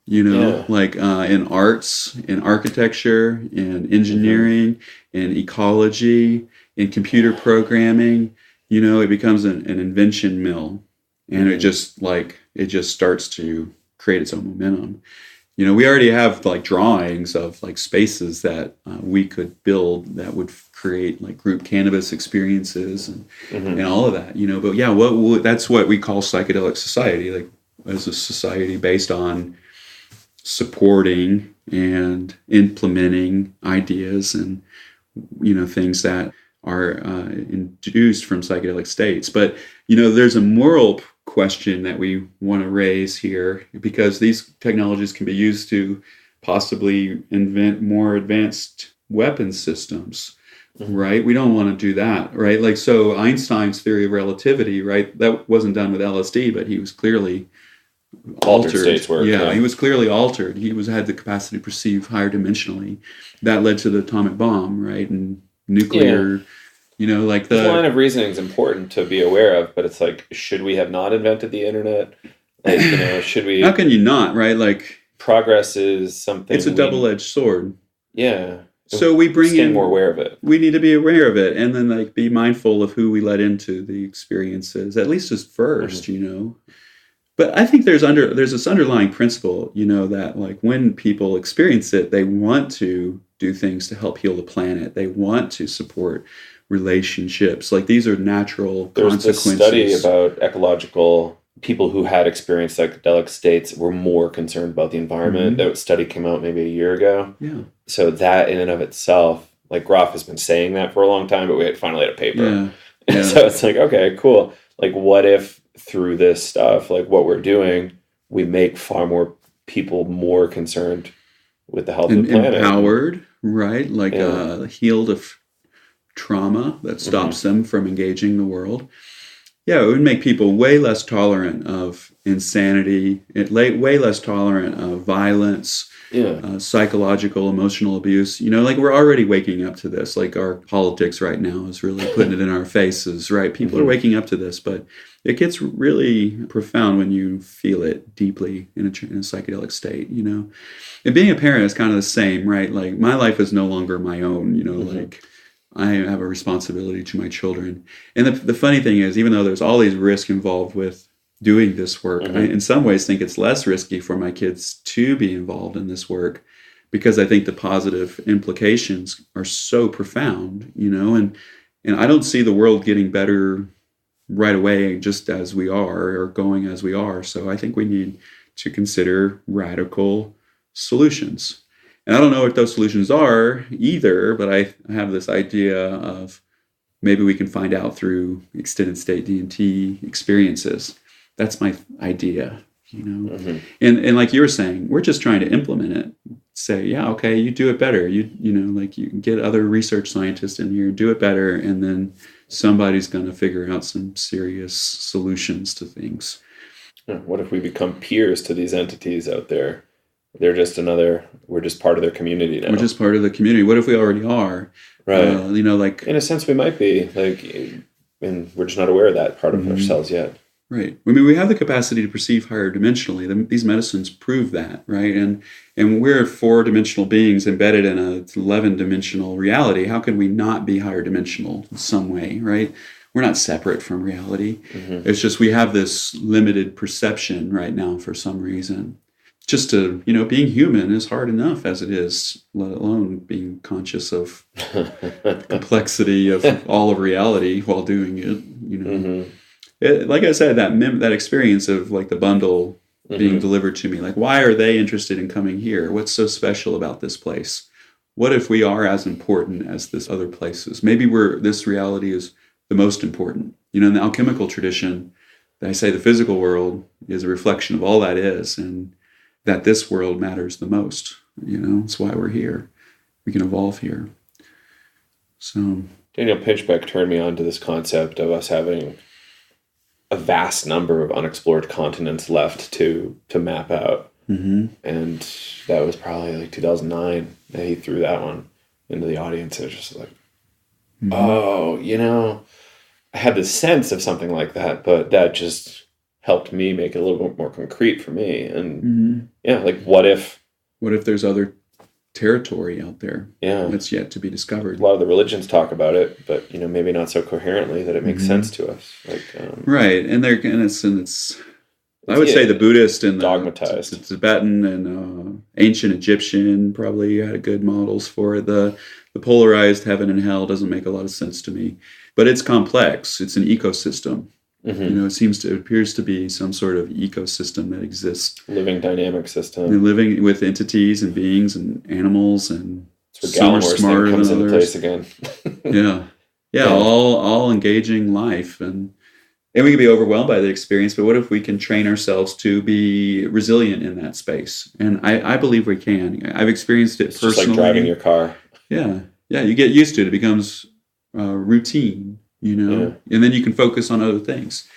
like in arts, in architecture, in engineering, in ecology, in computer programming. It becomes an invention mill, and it just starts to create its own momentum. We already have like drawings of like spaces that we could build that would create like group cannabis experiences and all of that, But yeah, that's what we call psychedelic society, like as a society based on supporting and implementing ideas and things that are induced from psychedelic states. But there's a moral question that we want to raise here, because these technologies can be used to possibly invent more advanced weapon systems, right? We don't want to do that, right? Like, so Einstein's theory of relativity, right? That wasn't done with LSD, but he was clearly altered. states work. He was clearly altered. He had the capacity to perceive higher dimensionally. That led to the atomic bomb, right? And nuclear. Like the line of reasoning is important to be aware of, but it's like, should we have not invented the internet? Like, should we? How can you not, right? Like, progress is something. It's a double-edged sword. Yeah. So we bring in more aware of it. We need to be aware of it, and then like be mindful of who we let into the experiences, at least as first, But I think there's this underlying principle, that like when people experience it, they want to do things to help heal the planet. They want to support relationships. Like these are natural consequences. There's this study about ecological people who had experienced psychedelic states were more concerned about the environment. That study came out maybe a year ago. Yeah. So that in and of itself, like Groff has been saying that for a long time, but we finally had a paper. Yeah. So it's like, okay, cool. Like what if through this stuff, like what we're doing, we make far more people more concerned with the health of the planet. Empowered, right? Like healed of trauma that stops them from engaging the world. Yeah, it would make people way less tolerant of insanity, way less tolerant of violence, psychological, emotional abuse. Like we're already waking up to this. Like our politics right now is really putting it in our faces, right? People are waking up to this, but it gets really profound when you feel it deeply in a psychedelic state, And being a parent is kind of the same, right? Like my life is no longer my own, like I have a responsibility to my children. And the funny thing is, even though there's all these risks involved with doing this work, I in some ways think it's less risky for my kids to be involved in this work, because I think the positive implications are so profound, and I don't see the world getting better right away just as we are, or going as we are. So I think we need to consider radical solutions. And I don't know what those solutions are either, but I have this idea of maybe we can find out through extended state DMT experiences. That's my idea, And like you were saying, we're just trying to implement it. Say, yeah, okay, you do it better. You can get other research scientists in here, do it better, and then somebody's going to figure out some serious solutions to things. What if we become peers to these entities out there? We're just part of their community now. We're just part of the community. What if we already are? Right. Like in a sense we might be, and we're just not aware of that part of ourselves yet. Right. I mean, we have the capacity to perceive higher dimensionally. These medicines prove that, right? And we're 4-dimensional beings embedded in a 11-dimensional reality. How can we not be higher dimensional in some way, right? We're not separate from reality. It's just we have this limited perception right now for some reason. Just to, being human is hard enough as it is, let alone being conscious of the complexity of all of reality while doing it, like I said, that experience of like the bundle being delivered to me, like, why are they interested in coming here? What's so special about this place? What if we are as important as this other places? Maybe this reality is the most important. In the alchemical tradition, I say the physical world is a reflection of all that is, and that this world matters the most. It's why we're here. We can evolve here. So Daniel Pinchbeck turned me on to this concept of us having a vast number of unexplored continents left to map out. And that was probably like 2009 that he threw that one into the audience. It was just like, I had this sense of something like that, but that just helped me make it a little bit more concrete for me. And like what if there's other territory out there that's yet to be discovered? A lot of the religions talk about it, but maybe not so coherently that it makes sense to us. Right, and it's I would say the Buddhist and dogmatized. The Tibetan and ancient Egyptian probably had good models for it. The polarized heaven and hell doesn't make a lot of sense to me, but it's complex. It's an ecosystem. It appears to be some sort of ecosystem that exists. Living dynamic system. And living with entities and beings and animals, and some are smarter than others. Place again. yeah, all engaging life, and we can be overwhelmed by the experience. But what if we can train ourselves to be resilient in that space? And I believe we can. I've experienced it personally. Just like driving your car. Yeah, you get used to it. It becomes routine. And then you can focus on other things.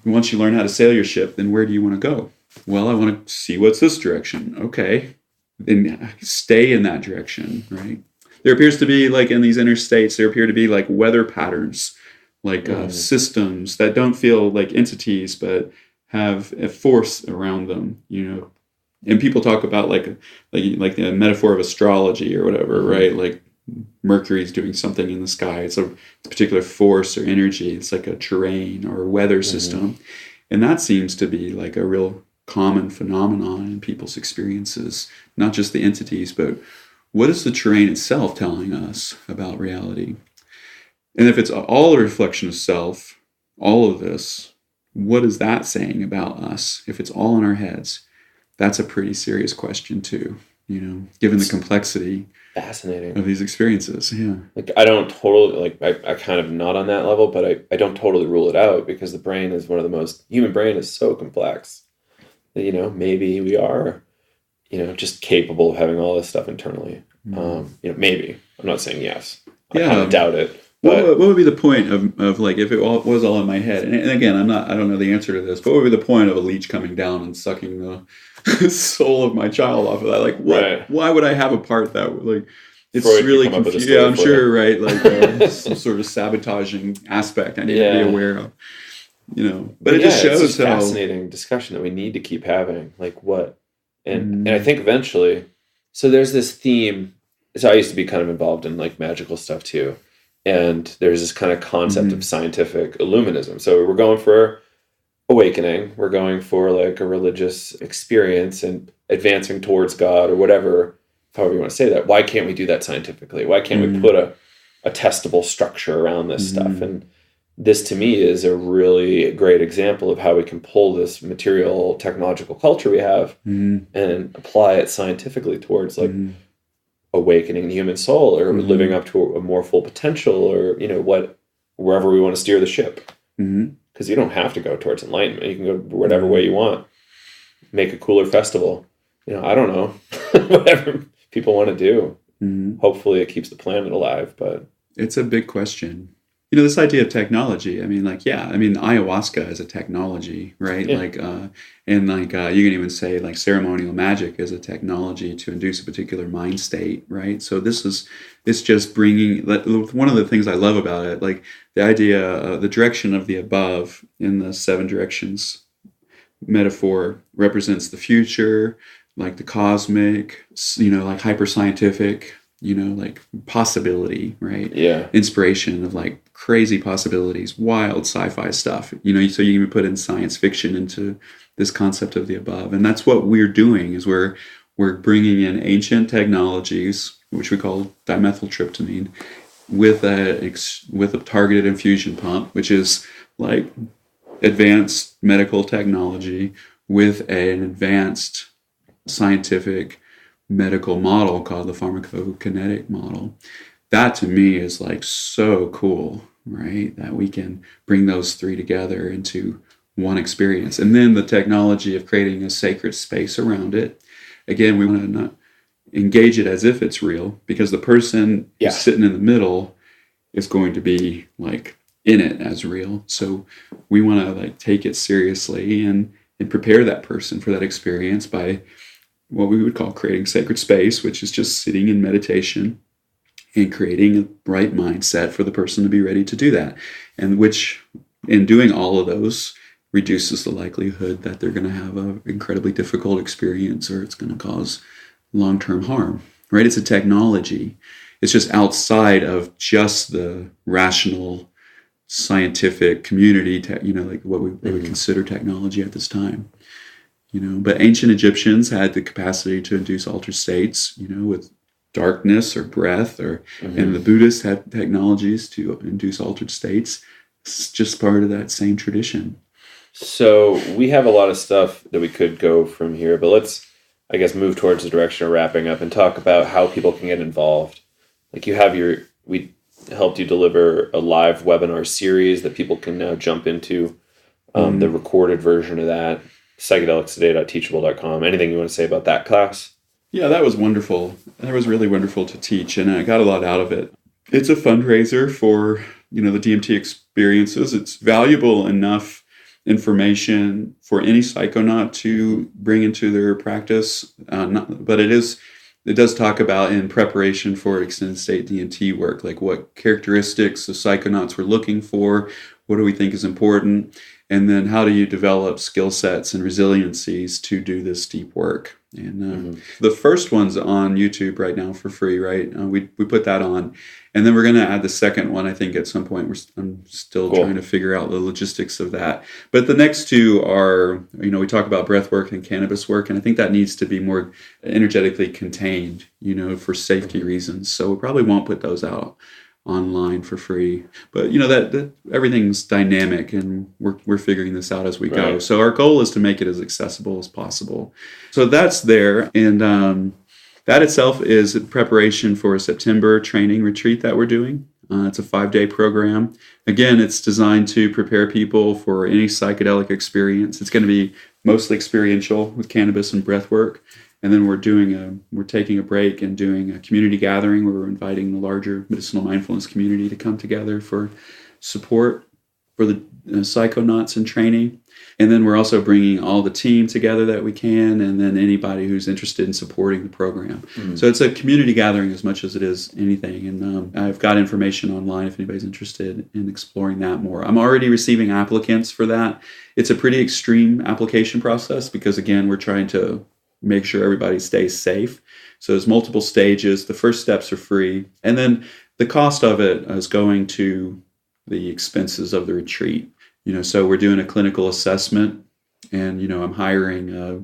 And once you learn how to sail your ship, then where do you want to go? Well, I want to see what's this direction. Okay. Then stay in that direction, right? There appears to be, like in these interstates, there appear to be like weather patterns, like systems that don't feel like entities, but have a force around them, And people talk about like the metaphor of astrology or whatever, right? Like Mercury's doing something in the sky. It's a particular force or energy. It's like a terrain or a weather system. And that seems to be like a real common phenomenon in people's experiences, not just the entities, but what is the terrain itself telling us about reality? And if it's all a reflection of self, all of this, what is that saying about us? If it's all in our heads, that's a pretty serious question too, given the complexity fascinating of these experiences. Like I don't totally I kind of not on that level, but I don't totally rule it out, because the brain is human brain is so complex that maybe we are just capable of having all this stuff internally. Maybe. I'm not saying yes. I kind of doubt it. What would be the point of like if it was all in my head? And again, I don't know the answer to this, but what would be the point of a leech coming down and sucking the soul of my child off of that? Like, what? Right. Why would I have a part that like? It's Freud really confusing. Yeah, I'm sure, right? Like some sort of sabotaging aspect I need to be aware of. But it just shows it's how fascinating discussion that we need to keep having. Like what? And I think eventually, so there's this theme. So I used to be kind of involved in like magical stuff too. And there's this kind of concept of scientific illuminism. So we're going for awakening. We're going for like a religious experience and advancing towards God or whatever, however you want to say that. Why can't we do that scientifically? Why can't we put a testable structure around this stuff? And this to me is a really great example of how we can pull this material technological culture we have and apply it scientifically towards like awakening the human soul, or living up to a more full potential, or, you know, wherever we want to steer the ship. Because you don't have to go towards enlightenment. You can go whatever way you want. Make a cooler festival. You know, I don't know. Whatever people want to do. Hopefully it keeps the planet alive, but it's a big question. You know, this idea of technology, I mean, like, yeah, I mean, ayahuasca is a technology, right? Yeah. Like, and like, you can even say like ceremonial magic is a technology to induce a particular mind state, right? So it's just bringing, one of the things I love about it, like the idea, the direction of the above in the 7 directions metaphor represents the future, like the cosmic, you know, like hyper scientific, you know, like possibility, right? Yeah. Inspiration of like crazy possibilities, wild sci-fi stuff, you know, so you can even put in science fiction into this concept of the above. And that's what we're doing, is we're bringing in ancient technologies, which we call dimethyltryptamine, with a targeted infusion pump, which is like advanced medical technology with an advanced scientific medical model called the pharmacokinetic model. That to me is like so cool, right? That we can bring those 3 together into one experience. And then the technology of creating a sacred space around it. Again, we want to not engage it as if it's real, because the person who's sitting in the middle is going to be like in it as real. So we want to like take it seriously and prepare that person for that experience by what we would call creating sacred space, which is just sitting in meditation and creating a right mindset for the person to be ready to do that. And which, in doing all of those, reduces the likelihood that they're going to have an incredibly difficult experience, or it's going to cause long-term harm, right? It's a technology. It's just outside of just the rational scientific community, you know, like what we would consider technology at this time. You know, but ancient Egyptians had the capacity to induce altered states, you know, with darkness or breath, or and the Buddhists had technologies to induce altered states. It's just part of that same tradition. So we have a lot of stuff that we could go from here, but let's, I guess, move towards the direction of wrapping up and talk about how people can get involved. Like we helped you deliver a live webinar series that people can now jump into, the recorded version of that. psychedelicstoday.teachable.com. Anything you want to say about that class? Yeah, that was wonderful. That was really wonderful to teach, and I got a lot out of it. It's a fundraiser for, you know, the DMT experiences. It's valuable enough information for any psychonaut to bring into their practice, but it does talk about, in preparation for extended state DMT work, like what characteristics the psychonauts were looking for, what do we think is important, and then how do you develop skill sets and resiliencies to do this deep work. And the first one's on YouTube right now for free, right? We put that on. And then we're going to add the second one, I think, at some point. I'm still trying to figure out the logistics of that. But the next 2 are, you know, we talk about breath work and cannabis work, and I think that needs to be more energetically contained, you know, for safety reasons. So we probably won't put those out online for free. But, you know, that everything's dynamic, and we're figuring this out as we go. So our goal is to make it as accessible as possible. So that's there. And that itself is preparation for a September training retreat that we're doing. It's a 5-day program. Again, it's designed to prepare people for any psychedelic experience. It's going to be mostly experiential with cannabis and breath work. And then we're taking a break and doing a community gathering where we're inviting the larger medicinal mindfulness community to come together for support for the psychonauts in training. And then we're also bringing all the team together that we can, and then anybody who's interested in supporting the program. So it's a community gathering as much as it is anything. And I've got information online if anybody's interested in exploring that more. I'm already receiving applicants for that. It's a pretty extreme application process because, again, we're trying to make sure everybody stays safe. So there's multiple stages. The first steps are free. And then the cost of it is going to the expenses of the retreat. You know, so we're doing a clinical assessment, and, you know, I'm hiring a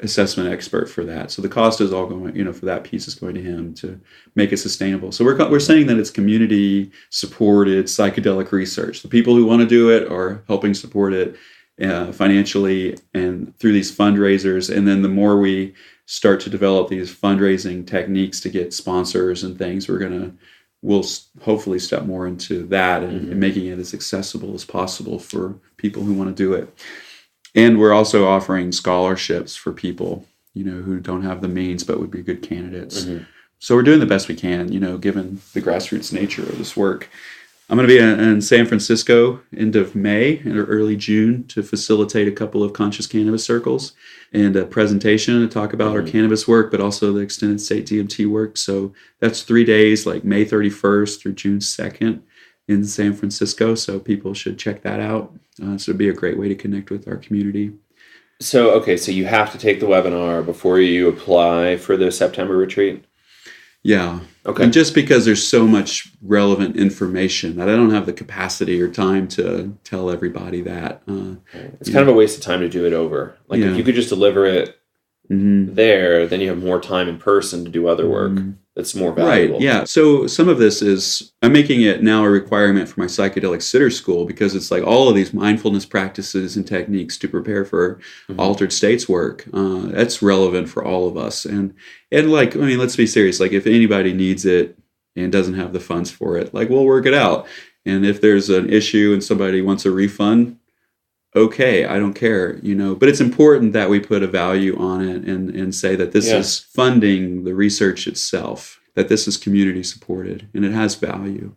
assessment expert for that. So the cost is all going, you know, for that piece is going to him to make it sustainable. So we're saying that it's community supported psychedelic research. The people who want to do it are helping support it financially and through these fundraisers. And then the more we start to develop these fundraising techniques to get sponsors and things. We'll hopefully step more into that and making it as accessible as possible for people who want to do it. And we're also offering scholarships for people, who don't have the means but would be good candidates. So we're doing the best we can, given the grassroots nature of this work. I'm going to be in San Francisco end of May or early June to facilitate a couple of conscious cannabis circles and a presentation to talk about our cannabis work, but also the extended state DMT work. So that's 3 days, like May 31st through June 2nd in San Francisco. So people should check that out. So it'd be a great way to connect with our community. So you have to take the webinar before you apply for the September retreat? Yeah. Okay. And just because there's so much relevant information that I don't have the capacity or time to tell everybody that. It's kind of a waste of time to do it over. Like if you could just deliver it there, then you have more time in person to do other work that's more valuable. Right, yeah. So some of this is, I'm making it now a requirement for my psychedelic sitter school because it's like all of these mindfulness practices and techniques to prepare for altered states work. That's relevant for all of us. And like, I mean, let's be serious. Like if anybody needs it and doesn't have the funds for it, like we'll work it out. And if there's an issue and somebody wants a refund, okay, I don't care, but it's important that we put a value on it and say that this is funding the research itself, that this is community supported and it has value,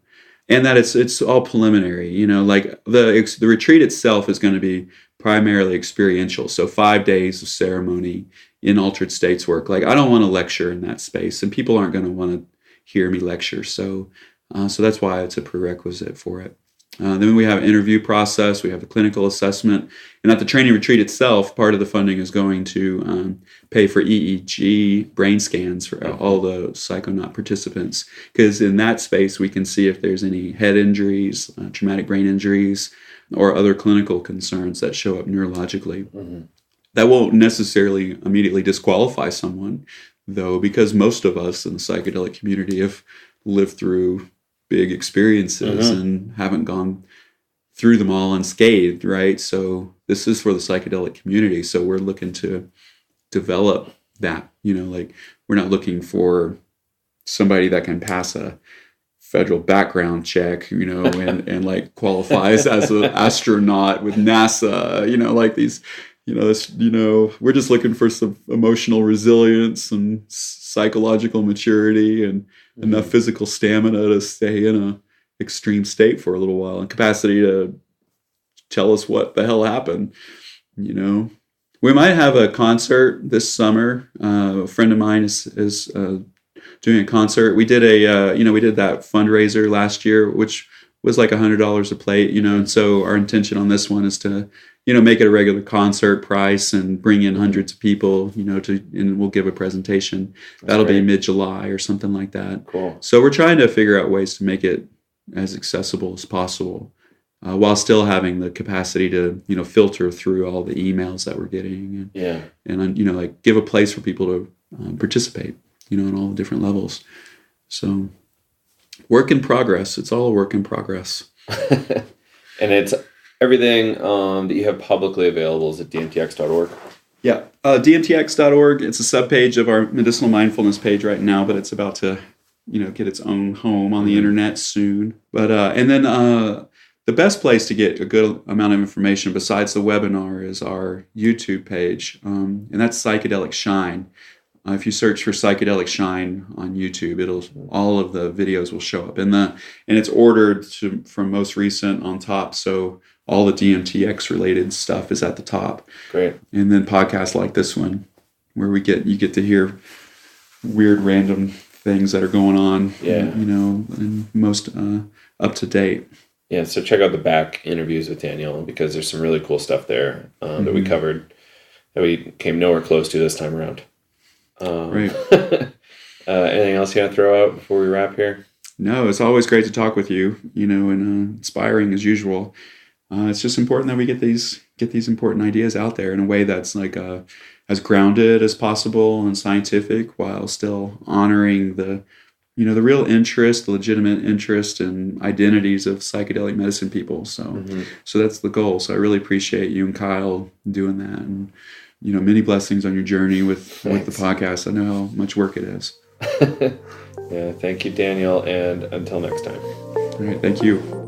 and that it's all preliminary, like the retreat itself is going to be primarily experiential. So 5 days of ceremony in altered states work. Like I don't want to lecture in that space and people aren't going to want to hear me lecture. So that's why it's a prerequisite for it. Then we have an interview process, we have the clinical assessment, and at the training retreat itself, part of the funding is going to pay for EEG brain scans for all the psychonaut participants, because in that space we can see if there's any head injuries, traumatic brain injuries, or other clinical concerns that show up neurologically. That won't necessarily immediately disqualify someone, though, because most of us in the psychedelic community have lived through big experiences and haven't gone through them all unscathed, right? So this is for the psychedelic community. So we're looking to develop that, like we're not looking for somebody that can pass a federal background check, and like qualifies as an astronaut with NASA, like these, we're just looking for some emotional resilience and psychological maturity and enough physical stamina to stay in a extreme state for a little while and capacity to tell us what the hell happened. We might have a concert this summer. A friend of mine is doing a concert. We did we did that fundraiser last year, which was like $100 a plate, and so our intention on this one is to make it a regular concert price and bring in hundreds of people, and we'll give a presentation. That'll be mid-July or something like that. Cool. So we're trying to figure out ways to make it as accessible as possible, while still having the capacity to, filter through all the emails that we're getting and like give a place for people to participate, in all the different levels. So work in progress. It's all a work in progress. And it's everything that you have publicly available is at DMTx.org. Yeah, DMTx.org. It's a subpage of our medicinal mindfulness page right now, but it's about to, get its own home on the internet soon. But and then the best place to get a good amount of information besides the webinar is our YouTube page, and that's Psychedelic Shine. If you search for Psychedelic Shine on YouTube, all of the videos will show up, and it's ordered from most recent on top. So all the DMTx related stuff is at the top. Great. And then podcasts like this one, where you get to hear weird random things that are going on. Yeah. And most up to date. Yeah. So check out the back interviews with Danielle, because there's some really cool stuff there that we covered that we came nowhere close to this time around. Right. Anything else you want to throw out before we wrap here? No, it's always great to talk with you, and inspiring as usual. It's just important that we get these important ideas out there in a way that's like as grounded as possible and scientific, while still honoring the real interest, the legitimate interest and identities of psychedelic medicine people. So that's the goal. So I really appreciate you and Kyle doing that, and many blessings on your journey with the podcast. I know how much work it is. Yeah, thank you, Daniel, and until next time. All right, thank you.